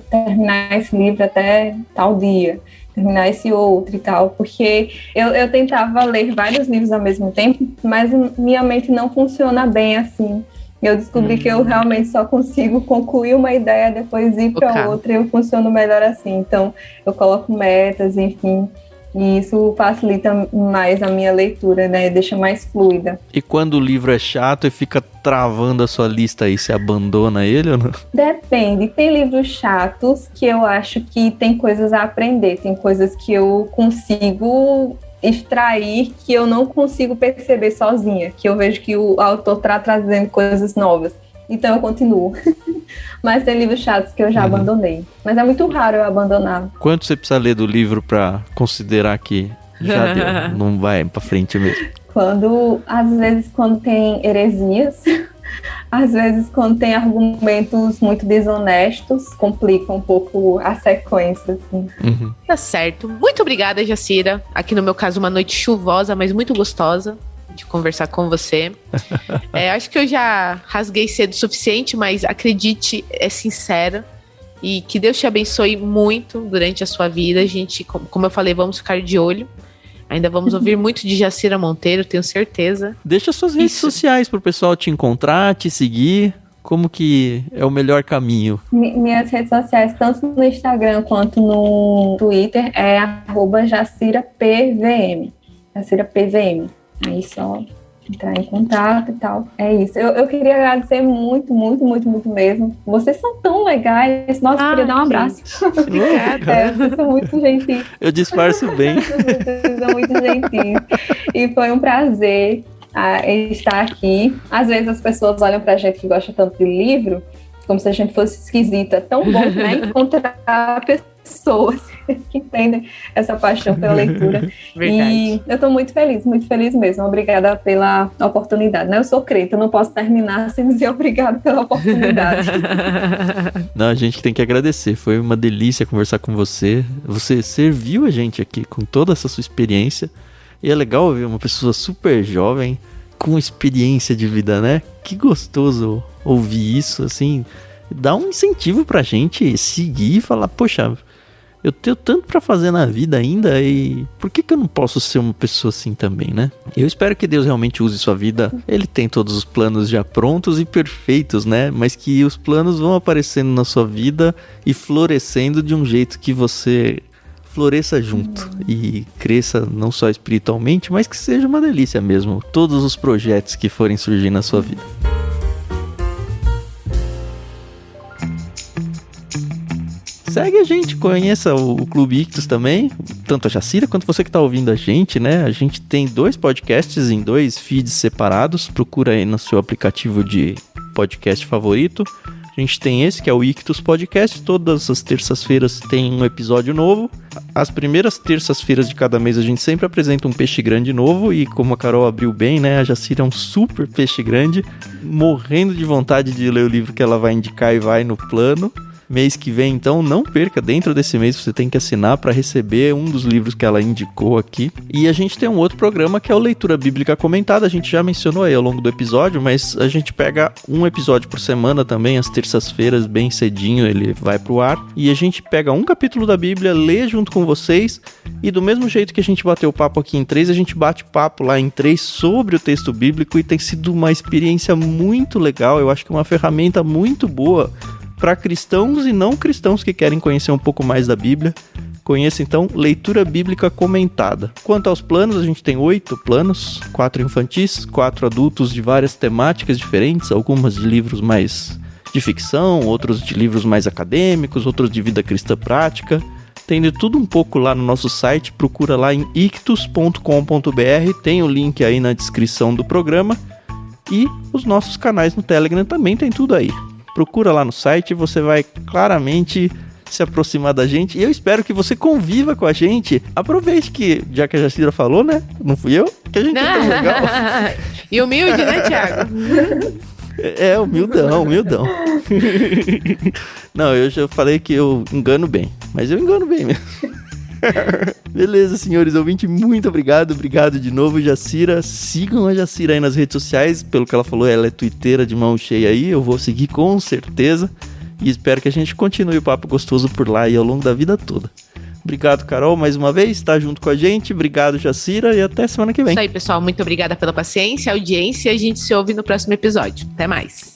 terminar esse livro até tal dia, terminar esse outro e tal, porque eu tentava ler vários livros ao mesmo tempo, mas minha mente não funciona bem assim. Eu descobri que eu realmente só consigo concluir uma ideia, depois ir para outra, e eu funciono melhor assim. Então, eu coloco metas, enfim, e isso facilita mais a minha leitura, né? Deixa mais fluida. E quando o livro é chato e fica travando a sua lista aí, você abandona ele ou não? Depende. Tem livros chatos que eu acho que tem coisas a aprender, tem coisas que eu consigo extrair que eu não consigo perceber sozinha, que eu vejo que o autor está trazendo coisas novas. Então eu continuo. Mas tem livros chatos que eu já abandonei. Mas é muito raro eu abandonar. Quanto você precisa ler do livro pra considerar que já deu, não vai pra frente mesmo? Às vezes quando tem heresias, às vezes quando tem argumentos muito desonestos, complica um pouco a sequência, assim. Tá certo. Muito obrigada, Jacira. Aqui no meu caso, uma noite chuvosa, mas muito gostosa de conversar com você. Acho que eu já rasguei cedo o suficiente, mas acredite, é sincera. E que Deus te abençoe muito durante a sua vida. A gente, como eu falei, vamos ficar de olho. Ainda vamos ouvir muito de Jacira Monteiro, tenho certeza. Deixa suas redes sociais pro pessoal te encontrar, te seguir. Como que é o melhor caminho? Minhas redes sociais, tanto no Instagram quanto no Twitter, é @JaciraPVM. JaciraPVM. Aí só entrar em contato e tal. É isso. Eu queria agradecer muito, muito, muito, muito mesmo. Vocês são tão legais. Nossa, eu queria dar um abraço. Obrigada. Vocês são muito gentis. Eu disfarço bem. Vocês são muito gentis. E foi um prazer estar aqui. Às vezes as pessoas olham pra gente que gosta tanto de livro como se a gente fosse esquisita. É tão bom, né, encontrar pessoas que entendem essa paixão pela leitura. Verdade. E eu estou muito feliz mesmo. Obrigada pela oportunidade. Eu sou crente, eu não posso terminar sem dizer obrigado pela oportunidade. Não, a gente tem que agradecer. Foi uma delícia conversar com você. Você serviu a gente aqui com toda essa sua experiência. E é legal ver uma pessoa super jovem com experiência de vida, né? Que gostoso ouvir isso, assim. Dá um incentivo pra gente seguir e falar, poxa, eu tenho tanto pra fazer na vida ainda e por que eu não posso ser uma pessoa assim também, né? Eu espero que Deus realmente use sua vida. Ele tem todos os planos já prontos e perfeitos, né? Mas que os planos vão aparecendo na sua vida e florescendo de um jeito que você floresça junto e cresça não só espiritualmente, mas que seja uma delícia mesmo. Todos os projetos que forem surgir na sua vida. Segue a gente, conheça o Clube Ictus também, tanto a Jacira quanto você que está ouvindo a gente, né? A gente tem 2 podcasts em 2 feeds separados, procura aí no seu aplicativo de podcast favorito. A gente tem esse, que é o Ictus Podcast, todas as terças-feiras tem um episódio novo. As primeiras terças-feiras de cada mês a gente sempre apresenta um peixe grande novo, e como a Carol abriu bem, né, a Jacira é um super peixe grande, morrendo de vontade de ler o livro que ela vai indicar e vai no plano. mês que vem, então não perca, dentro desse mês você tem que assinar para receber um dos livros que ela indicou aqui. E a gente tem um outro programa que é o Leitura Bíblica Comentada, a gente já mencionou aí ao longo do episódio, mas a gente pega um episódio por semana também, às terças-feiras, bem cedinho ele vai pro ar, e a gente pega um capítulo da Bíblia, lê junto com vocês, e do mesmo jeito que a gente bateu papo aqui em 3, a gente bate papo lá em 3 sobre o texto bíblico, e tem sido uma experiência muito legal, eu acho que é uma ferramenta muito boa para cristãos e não cristãos que querem conhecer um pouco mais da Bíblia. Conheça então Leitura Bíblica Comentada. Quanto aos planos, a gente tem 8 planos, 4 infantis, 4 adultos de várias temáticas diferentes, algumas de livros mais de ficção, outros de livros mais acadêmicos, outros de vida cristã prática. Tem de tudo um pouco lá no nosso site, procura lá em ictus.com.br, tem o link aí na descrição do programa, e os nossos canais no Telegram também tem tudo aí. Procura lá no site, você vai claramente se aproximar da gente, e eu espero que você conviva com a gente. Aproveite que, já que a Jacira falou, né? Não fui eu? Que a gente é tão legal. E humilde, né, Thiago? É, humildão. Não, eu já falei que eu engano bem, mas eu engano bem mesmo. Beleza, senhores ouvintes, muito obrigado de novo, Jacira. Sigam a Jacira aí nas redes sociais, pelo que ela falou, ela é twitteira de mão cheia aí, eu vou seguir com certeza, e espero que a gente continue o papo gostoso por lá e ao longo da vida toda. Obrigado, Carol, mais uma vez, tá junto com a gente, obrigado, Jacira, e até semana que vem. Isso aí, pessoal, muito obrigada pela paciência, audiência, e a gente se ouve no próximo episódio. Até mais.